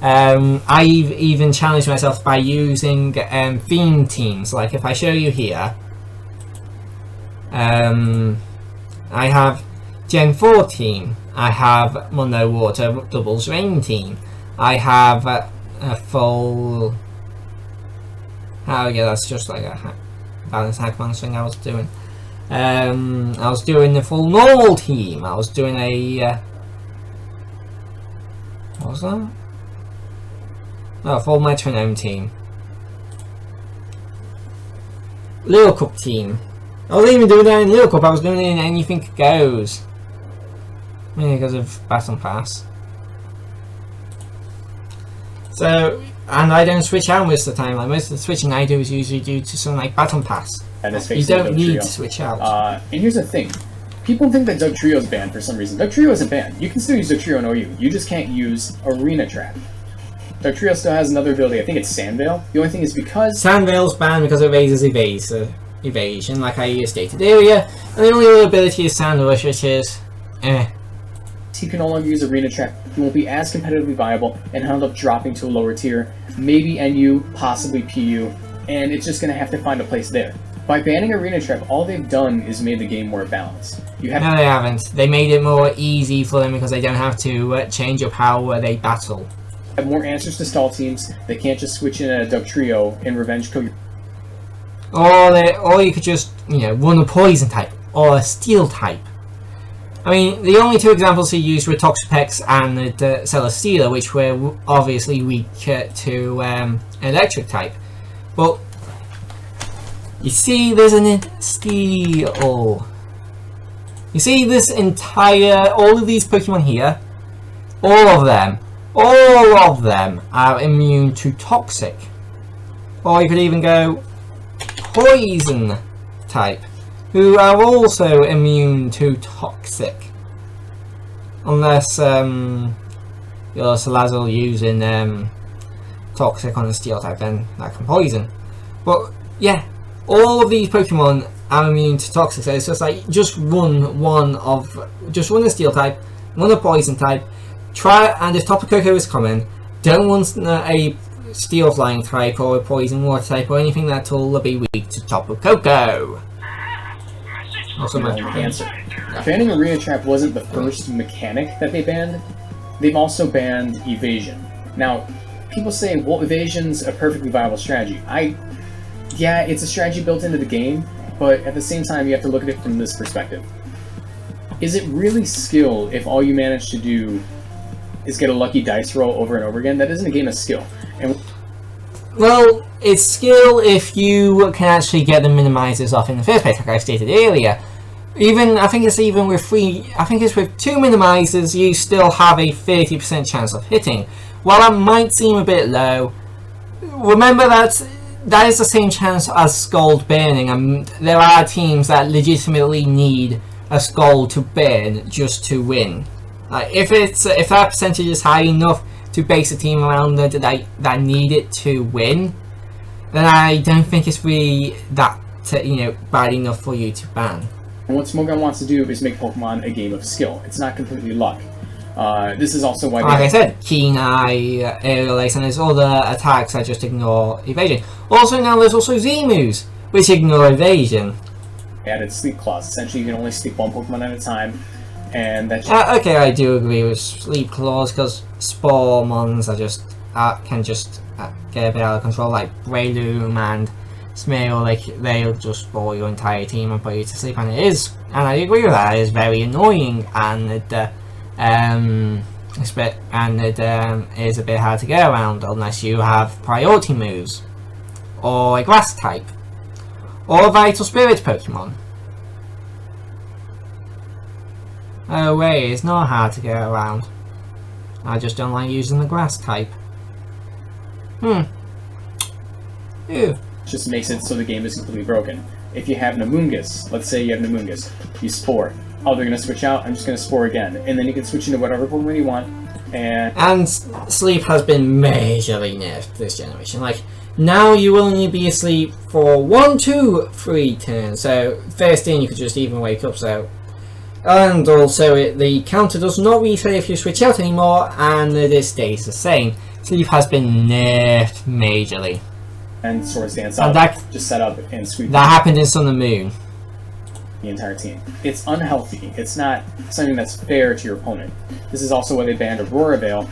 I've even challenged myself by using theme teams. Like, if I show you here, I have Gen 4 team, I have Mono Water Doubles Rain team, I have a full... Oh yeah, that's just like a balance Hackman thing I was doing. I was doing the full normal team. I was doing a what was that? Oh, full metronome team. Little Cup team. I wasn't even doing that in Little Cup. I was doing it in Anything Goes. mainly because of Battle Pass. So, and I don't switch out most of the time. Like most of the switching I do is usually due to something like Battle Pass. And it's You don't need to switch out. And here's the thing. People think that Doug Trio is banned for some reason. Doug Trio isn't banned. You can still use Doug Trio in OU. You just can't use Arena Trap. Doug Trio still has another ability. I think it's Sandveil. The only thing is because... Sandveil's banned because it raises evasion, like I stated earlier. And the only other ability is Sand Rush, which is... He can no longer use Arena Trap. He won't be as competitively viable and he'll end up dropping to a lower tier. Maybe NU, possibly PU. And it's just going to have to find a place there. By banning Arena Trap, all they've done is made the game more balanced. No, they haven't. They made it more easy for them because they don't have to change up how they battle. Have more answers to stall teams. They can't just switch in a Doug Trio and revenge kill your... Or you could just, run a poison type or a steel type. I mean, the only two examples he used were Toxapex and the Celesteela, which were obviously weak to electric type. But you see, there's an steel. You see this all of these Pokemon here, all of them are immune to Toxic. Or you could even go Poison type, who are also immune to Toxic. Unless you're Salazzle using Toxic on the Steel type, then that can Poison. But yeah, all of these Pokemon are immune to Toxic, so it's just like, just run the Steel type, run a Poison type, and if Tapu Koko is coming, don't run a Steel Flying type or a Poison Water type or anything that'll be weak to Tapu Koko. Also my answer. Banning Arena Trap wasn't the first mechanic that they banned. They've also banned Evasion. Now, people say, well, Evasion's a perfectly viable strategy. Yeah, it's a strategy built into the game, but at the same time, you have to look at it from this perspective. Is it really skill if all you manage to do is get a lucky dice roll over and over again? That isn't a game of skill. Well, it's skill if you can actually get the minimizers off in the first place, like I stated earlier. I think it's with 2 minimizers, you still have a 30% chance of hitting. While that might seem a bit low, remember that is the same chance as Scald burning, and there are teams that legitimately need a Scald to burn just to win. Like, if that percentage is high enough to base a team around that need it to win, then I don't think it's really that bad enough for you to ban. And what Smogon wants to do is make Pokemon a game of skill. It's not completely luck. This is also why, like I said, Keen Eye, Aerial Ace, and there's other attacks that just ignore evasion. Also, now there's also Z-moves, which ignore evasion. Added Sleep Claws. Essentially, you can only sleep one Pokemon at a time, and that's... okay, I do agree with Sleep Claws, because Spore Mons can just get a bit out of control, like Breloom and Smeargle. They'll just spore your entire team and put you to sleep, and I agree with that, it is very annoying, and it is a bit hard to get around unless you have priority moves, or a Grass type, or a Vital Spirit Pokemon. Oh wait, it's not hard to get around. I just don't like using the Grass type. Ew. Just makes it so the game is completely broken. If you have Namungus, let's say you have Namungus, you Spore. Oh, they're going to switch out, I'm just going to Spore again. And then you can switch into whatever Pokemon you want. And sleep has been majorly nerfed this generation. Like, now you will only be asleep for 1, 2, 3 turns. So, first turn you could just even wake up, so... And also, the counter does not reset if you switch out anymore, and this stays the same. Sleep has been nerfed majorly. And Swords Dance up, just set up and sweep. That happened in Sun and Moon. The entire team. It's unhealthy. It's not something that's fair to your opponent. This is also why they banned Aurora Veil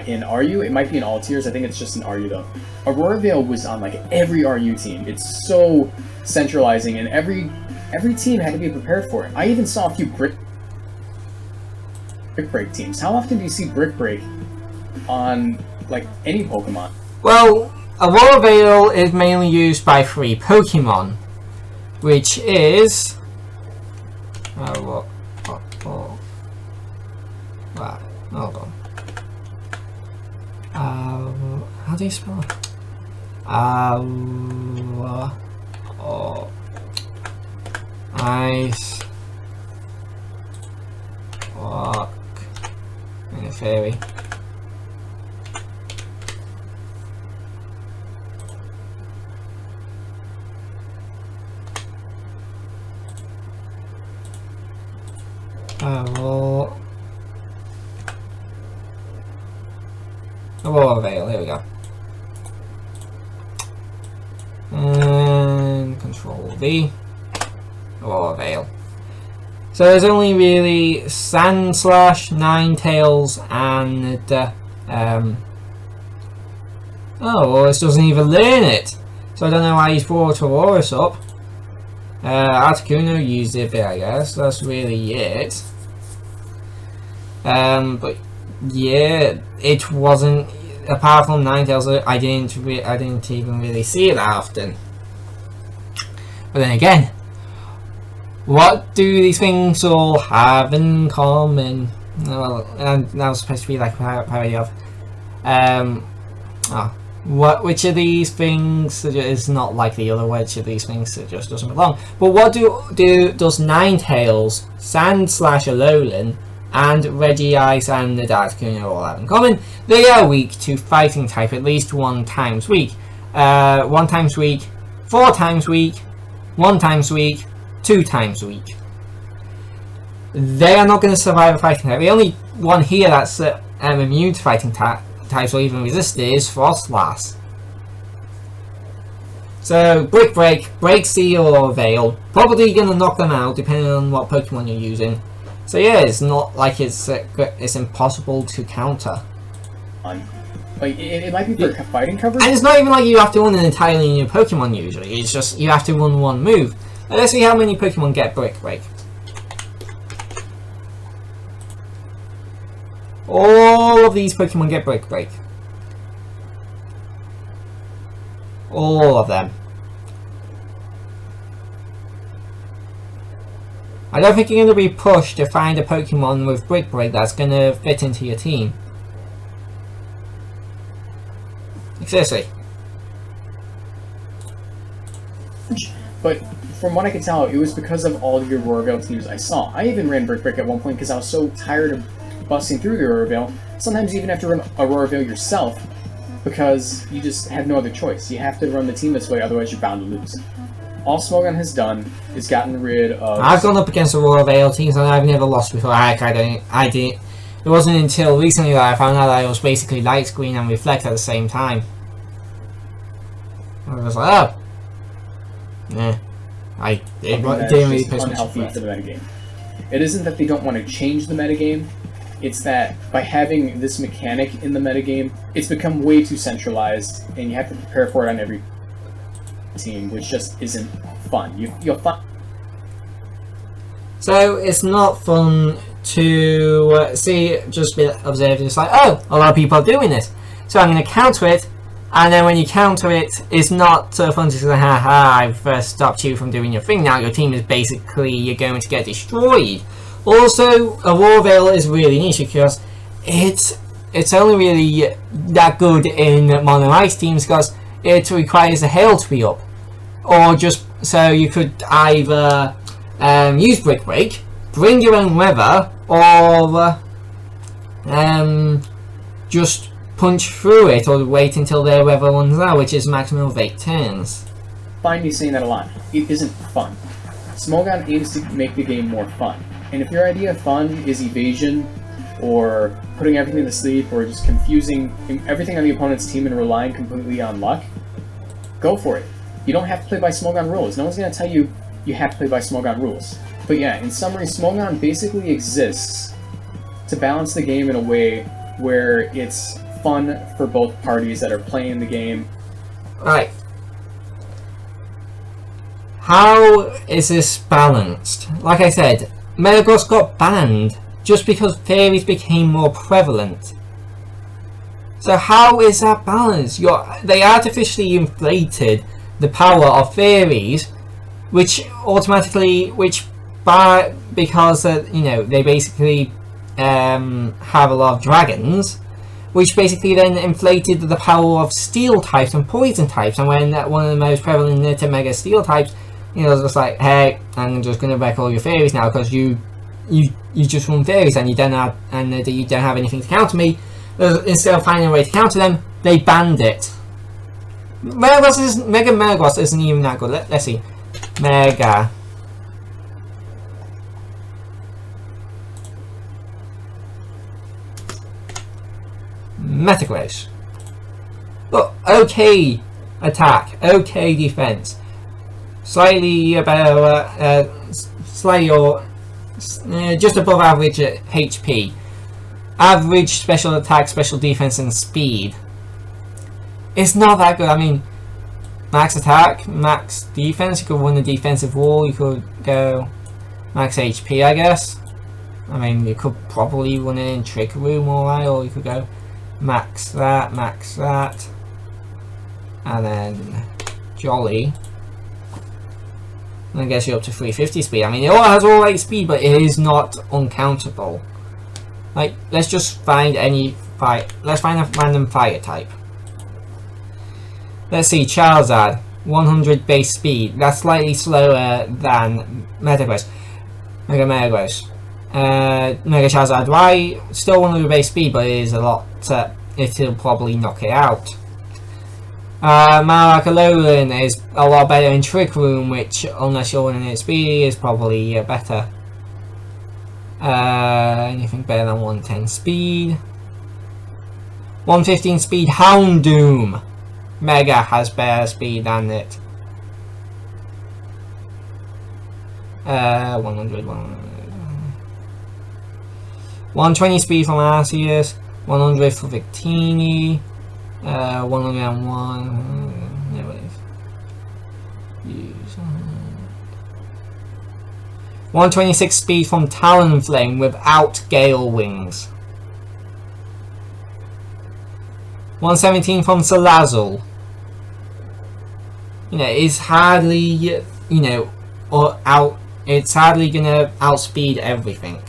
in RU. It might be in all tiers. I think it's just in RU though. Aurora Veil was on like every RU team. It's so centralizing, and every team had to be prepared for it. I even saw a few Brick Break teams. How often do you see Brick Break on like any Pokemon? Well, Aurora Veil is mainly used by 3 Pokemon, which is Hold on. How do you spell it? Oh, ice rock and a fairy. Aurora Veil, here we go. And Control V. Aurora Veil. So there's only really Sand Slash, Ninetales, and oh, well, this doesn't even learn it. So I don't know why he's brought Aurorus up. Articuno used it a bit, I guess. That's really it. But yeah, it wasn't. Apart from Ninetales, I didn't even really see it that often. But then again, what do these things all have in common? Well, and that was supposed to be like a parody of. Which of these things is not like the other? Which of these things just doesn't belong? But what does Ninetales, Sand Slash Alolan, and Regice and the Articuno all have in common? They are weak to fighting type at least 1 times week. 1 times week, 4 times week, 1 times week, 2 times week. They are not going to survive a fighting type. The only one here that's immune to fighting types or even resist it is Frostlass. So Brick Break breaks the Aurora Veil, probably going to knock them out depending on what Pokemon you're using. So yeah, it's not like it's impossible to counter. Like it might be for fighting coverage. And it's not even like you have to run an entirely new Pokemon usually. It's just you have to run 1 move. Let's see how many Pokemon get Brick Break. All of these Pokemon get Brick Break. All of them. I don't think you're going to be pushed to find a Pokemon with Brick Break that's going to fit into your team. Seriously. But from what I could tell, it was because of all your Aurora Veil teams I saw. I even ran Brick Break at one point because I was so tired of busting through the Aurora Veil. Sometimes you even have to run Aurora Veil yourself because you just have no other choice. You have to run the team this way, otherwise you're bound to lose. All Smogon has done is gotten rid of... I've gone up against Aurora Veil teams and I've never lost before. I didn't. It wasn't until recently that I found out that it was basically Light Screen and Reflect at the same time. I was like, oh. Nah. It didn't really piss me off. Unhealthy for the metagame. It isn't that they don't want to change the metagame, it's that by having this mechanic in the metagame, it's become way too centralized and you have to prepare for it on every team, which just isn't fun. You'll find. So it's not fun to see, just be observed. It's like, oh, a lot of people are doing this, so I'm going to counter it. And then when you counter it, it's not fun to say, haha, I've stopped you from doing your thing. Now your team is basically, you're going to get destroyed. Also, Aurora Veil is really niche because it's only really that good in Mono Ice teams because it requires the hail to be up. Or just, so you could either use Brick Break, bring your own weather, or just punch through it or wait until their weather runs out, which is a maximum of 8 turns. Find me saying that a lot. It isn't fun. Smogon aims to make the game more fun. And if your idea of fun is evasion, or putting everything to sleep, or just confusing everything on the opponent's team and relying completely on luck, go for it. You don't have to play by Smogon rules. No one's going to tell you you have to play by Smogon rules. But yeah, in summary, Smogon basically exists to balance the game in a way where it's fun for both parties that are playing the game. Right. How is this balanced? Like I said, Metagross got banned just because fairies became more prevalent. So how is that balanced? They artificially inflated the power of fairies, which automatically, because you know, they basically have a lot of dragons, which basically then inflated the power of steel types and poison types. And when one of the most prevalent Nita Mega steel types, you know, it's just like, hey, I'm just gonna wreck all your fairies now because you just run fairies and you don't have anything to counter me. Instead of finding a way to counter them, they banned it. Mega Metagross isn't even that good. Let's see. Mega Metagross. Look, okay attack, okay defense, slightly about slightly or just above average HP, average special attack, special defense, and speed. It's not that good. I mean, max attack, max defense. You could win the defensive wall. You could go max HP, I guess. I mean, you could probably win it in Trick Room, alright, or you could go max that, and then Jolly. And I guess you're up to 350 speed. I mean, it all has all 8 speed, but it is not uncountable. Like, let's just find any fight. Let's find a random fire type. Let's see, Charizard, 100 base speed. That's slightly slower than Metagross. Mega Metagross. Mega Charizard Y, still 100 base speed, but it is a lot. It'll probably knock it out. Maracalolan is a lot better in Trick Room, which, unless you're running its speed, is probably better. Anything better than 110 speed? 115 speed Houndoom. Mega has better speed than it. 100. 120 speed from Arceus. 100 for Victini. 101. There it is. Use 126 speed from Talonflame without Gale Wings. 117 from Salazzle. You know, it's hardly, you know, it's hardly gonna outspeed everything.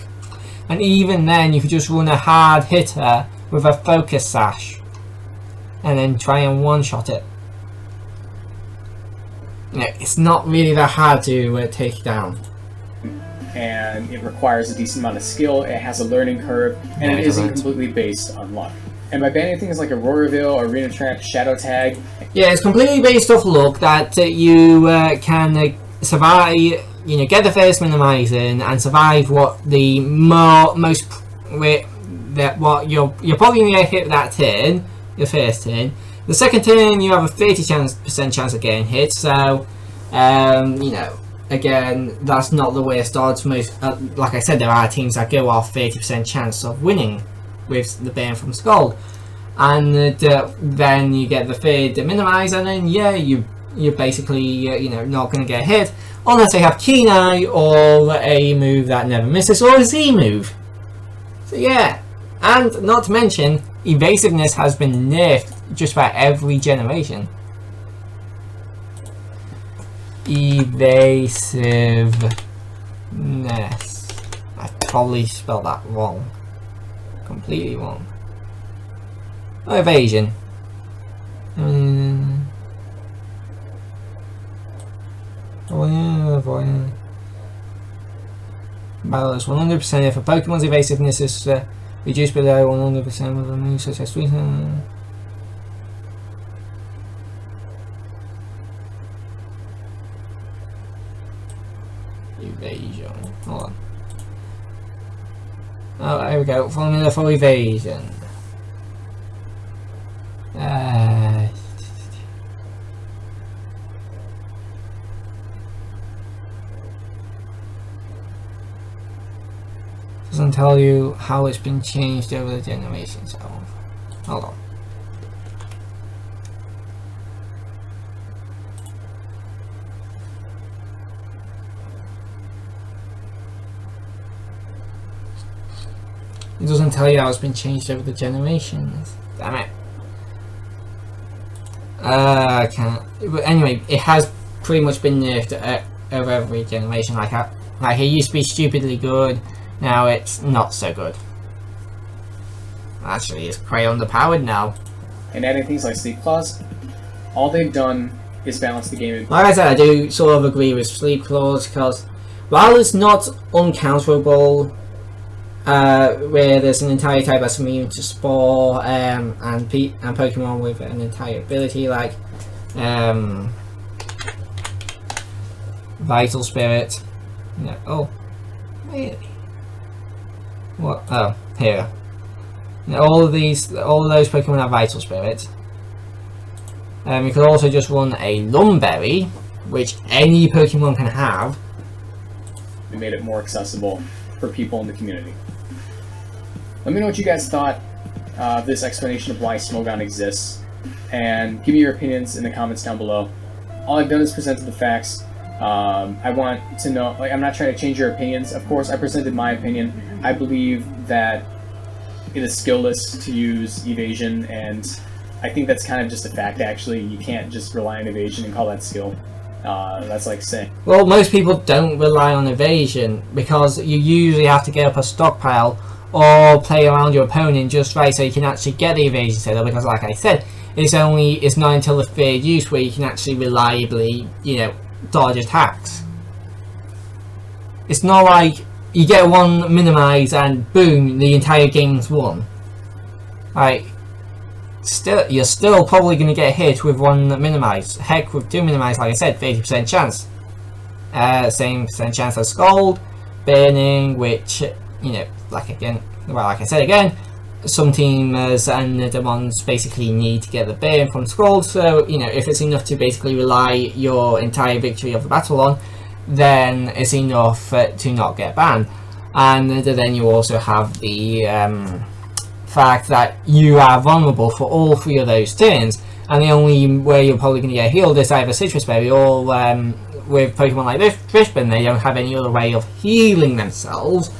And even then, you could just run a hard hitter with a Focus Sash and then try and one-shot it. You know, it's not really that hard to take down. And it requires a decent amount of skill, it has a learning curve, and it isn't completely based on luck. And by banning things like Aurora Veil, Arena Trap, Shadow Tag... Yeah, it's completely based off luck that you can survive, you know, get the first minimizing and survive what the most... what you're probably going to get hit that turn, your first turn. The second turn, you have a 30% chance of getting hit, so, you know, again, that's not the worst odds. Most, like I said, there are teams that go off 30% chance of winning with the burn from Scald, and then you get the third minimize, and then yeah, you're basically you know, not going to get hit unless they have Keen Eye or a move that never misses, or a Z move. So yeah, and not to mention, evasiveness has been nerfed just about every generation. Evasiveness. I probably spelled that wrong. Completely wrong. Oh, evasion. Oh yeah, battle is 100% if a Pokemon's evasiveness is reduced below 100% of the move such as evasion. Hold on. Oh, there we go. Formula for evasion. Doesn't tell you how it's been changed over the generations. So, hold on. It doesn't tell you how it's been changed over the generations. Damn it. I can't. But anyway, it has pretty much been nerfed over every generation. Like it used to be stupidly good, now it's not so good. actually is quite underpowered now. And adding things like Sleep Claws, all they've done is balance the game. Like I said, I do sort of agree with Sleep Claws, because while it's not uncounterable, where there's an entire type that's immune to Spore, and Pokemon with an entire ability like Vital Spirit. No, oh, really? What? Oh, here. Now, all of those Pokemon have Vital Spirit. You could also just run a Lumberry, which any Pokemon can have. We made it more accessible for people in the community. Let me know what you guys thought of this explanation of why Smogon exists, and give me your opinions in the comments down below. All I've done is presented the facts. I want to know, like, I'm not trying to change your opinions. Of course, I presented my opinion. I believe that it is skillless to use evasion, and I think that's kind of just a fact, actually. You can't just rely on evasion and call that skill. That's like saying... Well, most people don't rely on evasion, because you usually have to get up a stockpile or play around your opponent just right so you can actually get the evasion set up, because like I said, it's not until the third use where you can actually reliably, you know, dodge attacks. It's not like you get one minimize and boom, the entire game's won. Like, you're still probably going to get hit with one minimize. Heck, with two minimize, like I said, 30% chance. Same percent chance as Scald, Burning, which, you know, like I said again, some teamers and the ones basically need to get the burn from Scald, so, you know, if it's enough to basically rely your entire victory of the battle on, then it's enough to not get banned. And then you also have the fact that you are vulnerable for all three of those turns, and the only way you're probably going to get healed is either Citrus Berry or with Pokemon like this Fishburne, they don't have any other way of healing themselves.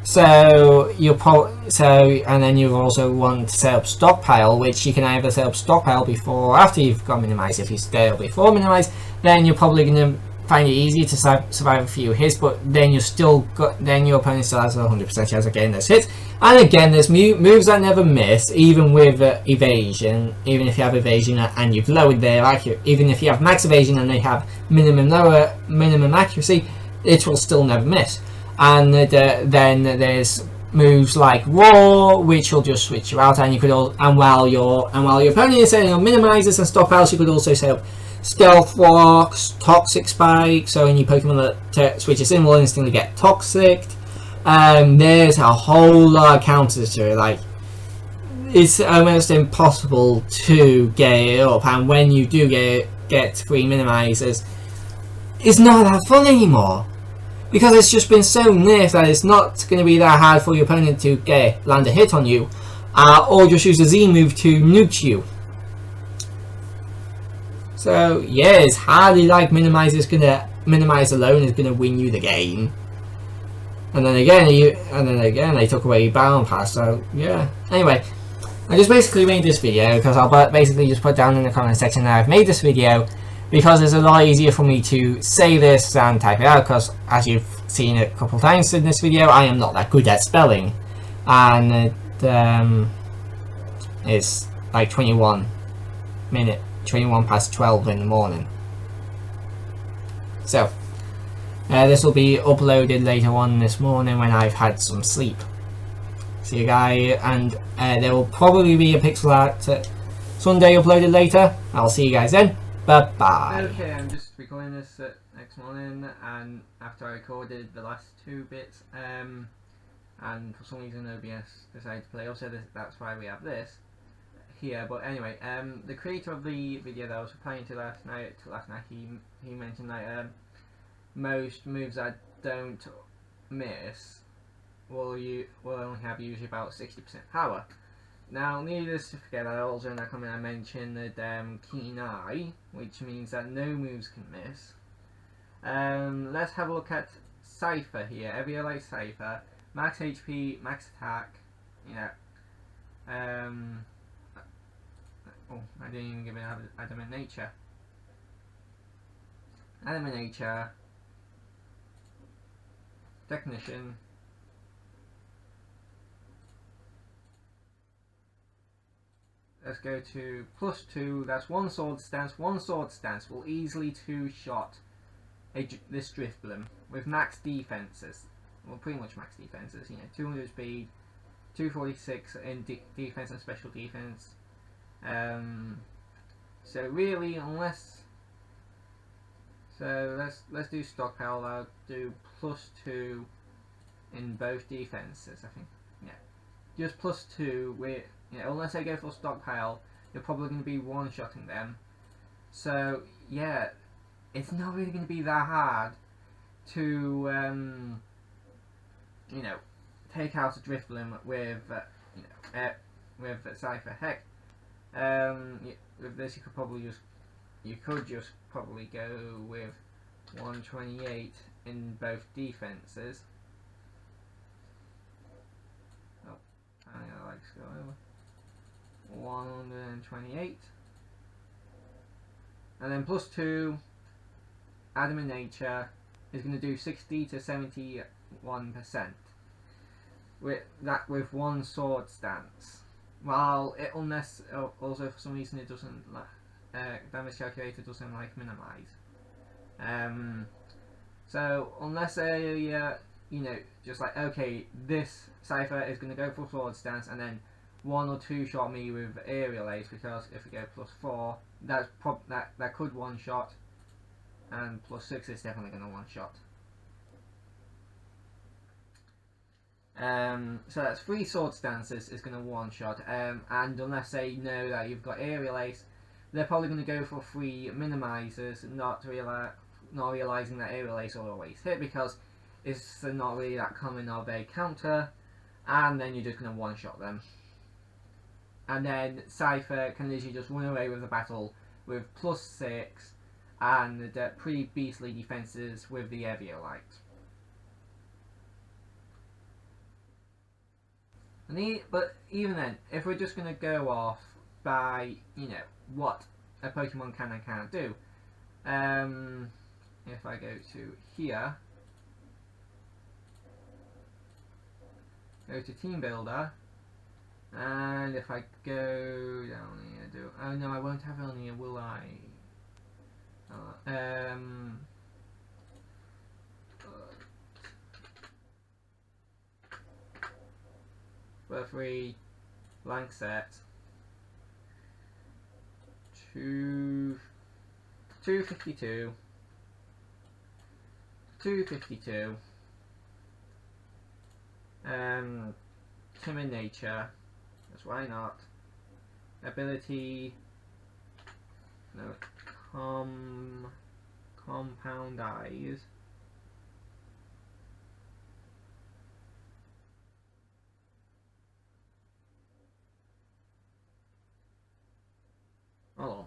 So and then you also want to set up Stockpile, which you can either set up Stockpile before or after you've got Minimize. If you stay before Minimize, then you're probably going to find it easy to survive a few hits, but then your opponent still has a 100% chance of getting those hits. And again, there's moves that never miss, even with evasion. Even if you have evasion and you've lowered their accuracy, even if you have max evasion and they have minimum accuracy, it will still never miss. And then there's moves like Roar, which will just switch you out, and you could while your opponent is setting up minimizes and stockpiles, you could also set up Stealth Rocks, Toxic Spike, so any Pokemon that switches in will instantly get Toxic. There's a whole lot of counters to it. Like, it's almost impossible to get it up, and when you do get 3 minimizers, it's not that fun anymore, because it's just been so nerfed that it's not going to be that hard for your opponent to land a hit on you, or just use a Z move to nuke you. So yeah, it's hardly like Minimize alone is gonna win you the game. And then again they took away your Battle Pass. So yeah. Anyway, I just basically made this video because I'll basically just put down in the comment section that I've made this video, because it's a lot easier for me to say this and type it out, because as you've seen a couple times in this video, I am not that good at spelling, and it's like 21 past 12 in the morning. So this will be uploaded later on this morning when I've had some sleep. See you guys, and there will probably be a pixel art Sunday uploaded later. I'll see you guys then. Bye bye. Okay, I'm just recording this next morning, and after I recorded the last 2 bits, and for some reason OBS decided to play up, so that's why we have this here. But anyway, the creator of the video that I was replying to last night, he mentioned that most moves that don't miss will only have usually about 60% power. Now, needless to forget, I also in that comment I mentioned that Keen Eye, which means that no moves can miss. Let's have a look at Cypher here. Every like Cypher, max HP, max attack, yeah. Oh, I didn't even give it Adamant Nature. Adamant Nature, Technician, let's go to +2. That's one sword stance. One sword stance will easily two-shot this Drifblim with max defenses. Well, pretty much max defenses. 200 speed, 246 in defense and special defense. So really, let's do stockpile. I'll do +2 in both defenses. I think, yeah, just +2. With unless I go for stockpile, you're probably going to be one-shotting them. So yeah, it's not really going to be that hard to take out a Drifblim with with Cypher. Heck, with this you could just probably go with 128 in both defenses. Oh, I like to go over 128, and then +2. Adamant Nature is going to do 60 to 71%. With one sword stance. While unless also for some reason it doesn't damage calculator doesn't like minimize. So unless just like, okay, this Cypher is going to go for sword stance and then one or two shot me with aerial ace, because if we go +4, that could one shot, and +6 is definitely going to one shot. So that's 3 sword stances is going to one shot, and unless they know that you've got aerial ace, they're probably going to go for 3 minimizers, not realizing that aerial ace will always hit because it's not really that common of a counter, and then you're just going to one shot them. And then Cypher can literally just run away with the battle with +6 and pretty beastly defenses with the Eviolite. But even then, if we're just going to go off by what a Pokemon can and can't do, if I go to here, go to Team Builder, and if I go down here, oh no, I won't have it on here, will I? For 3 blank set, 252, 252, Timid Nature, that's why not, ability, no, Compound Eyes, oh,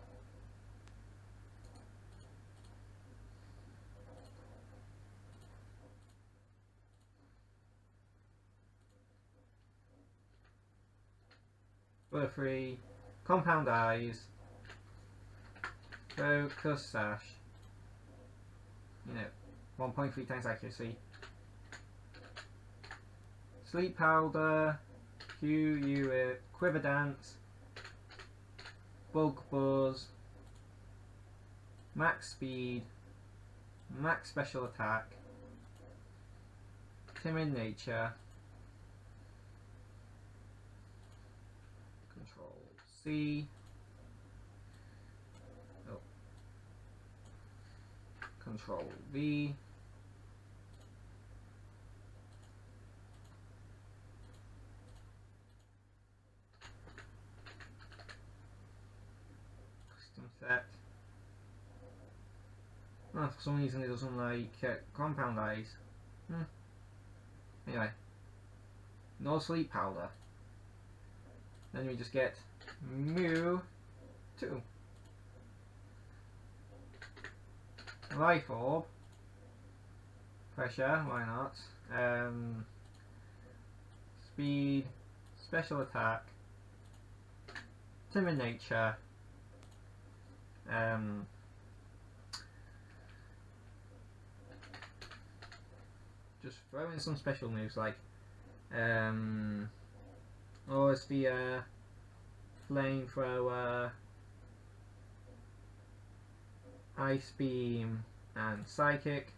Butterfree, Compound Eyes, Focus Sash, 1.3 times accuracy, Sleep Powder, Quiver Dance, Bug Buzz, Max Speed, Max Special Attack, Timid Nature, Control C, Control V, custom set. Oh, for some reason it doesn't like Compound Eyes. Anyway, no Sleep Powder. Then we just get Mew 2. Life Orb. Pressure, why not? Speed, Special Attack, Timid Nature, just throw in some special moves like OSVR, flamethrower, ice beam, and psychic.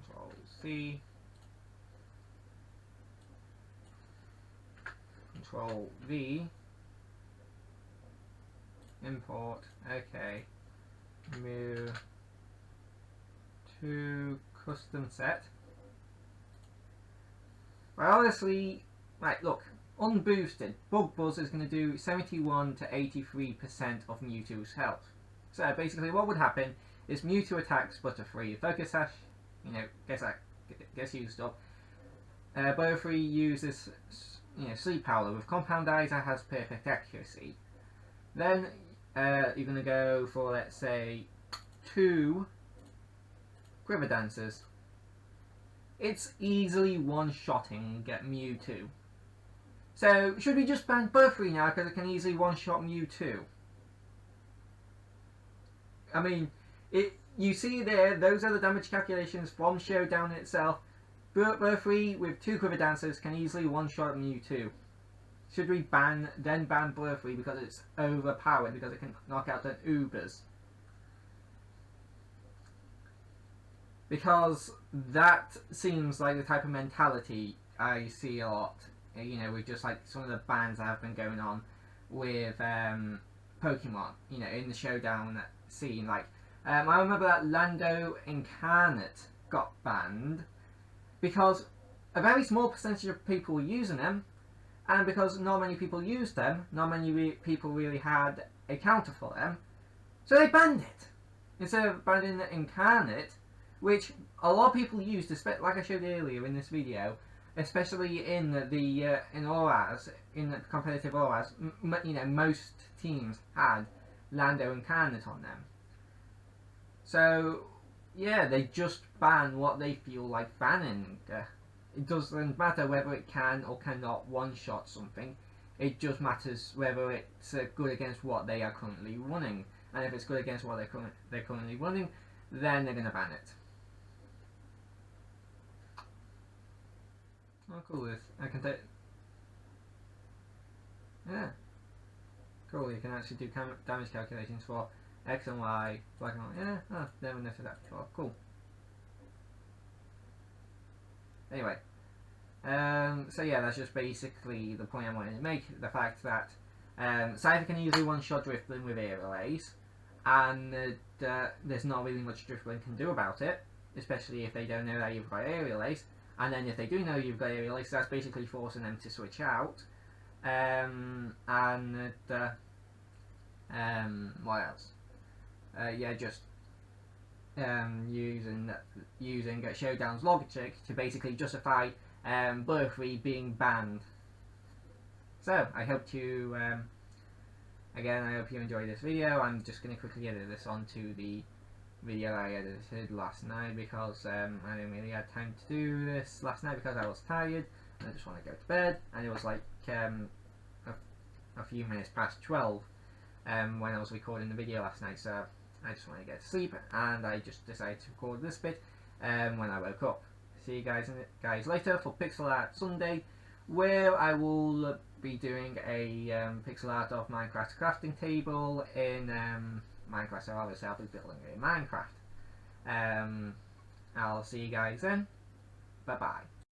Control C. Control V. Import. Okay. Move to custom set. Well, honestly, right, look, unboosted, Bug Buzz is going to do 71 to 83% of Mewtwo's health. So basically what would happen is Mewtwo attacks Butterfree, Focus Sash, you know, gets used up. Butterfree uses, you know, Sleep Powder with Compound Eyes that has perfect accuracy. Then you're going to go for, let's say, 2 Quiver Dancers. It's easily one-shotting Mewtwo. So, should we just ban Butterfree now because it can easily one-shot Mewtwo? I mean, you see there, those are the damage calculations from Showdown itself. Butterfree with 2 Quiver Dancers can easily one-shot Mewtwo. Should we ban Butterfree because it's overpowered, because it can knock out an Ubers? Because that seems like the type of mentality I see a lot, you know, with just like some of the bans that have been going on with Pokemon, you know, in the Showdown scene. Like, I remember that Lando Incarnate got banned because a very small percentage of people were using them, and because not many people used them, not many people really had a counter for them, so they banned it. Instead of banning the Incarnate, which a lot of people used, like I showed earlier in this video, especially in in ORAS, in the competitive ORAS, you know, most teams had Lando Incarnate on them. So yeah, they just ban what they feel like banning. It doesn't matter whether it can or cannot one-shot something. It just matters whether it's good against what they are currently running. And if it's good against what they're currently running, then they're going to ban it. Oh, cool. I can take. Yeah. Cool. You can actually do damage calculations for X and Y, black and white. Yeah. Oh, never noticed that before. Cool. Anyway. So yeah, that's just basically the point I wanted to make. The fact that Cypher can easily one-shot Drifblim with Aerial Ace, and there's not really much Drifblim can do about it, especially if they don't know that you've got Aerial Ace. And then if they do know you've got Aerial Ace, that's basically forcing them to switch out. What else? Yeah, just using Showdown's logic to basically justify Butterfree being banned. So I hope you again, I hope you enjoyed this video. I'm just going to quickly edit this onto the video I edited last night because I didn't really have time to do this last night because I was tired and I just want to go to bed, and it was like a few minutes past 12 when I was recording the video last night, so I just want to get to sleep, and I just decided to record this bit when I woke up. See you guys later for Pixel Art Sunday, where I will be doing a pixel art of Minecraft crafting table in Minecraft. So obviously I'll be building a Minecraft. I'll see you guys then. Bye bye.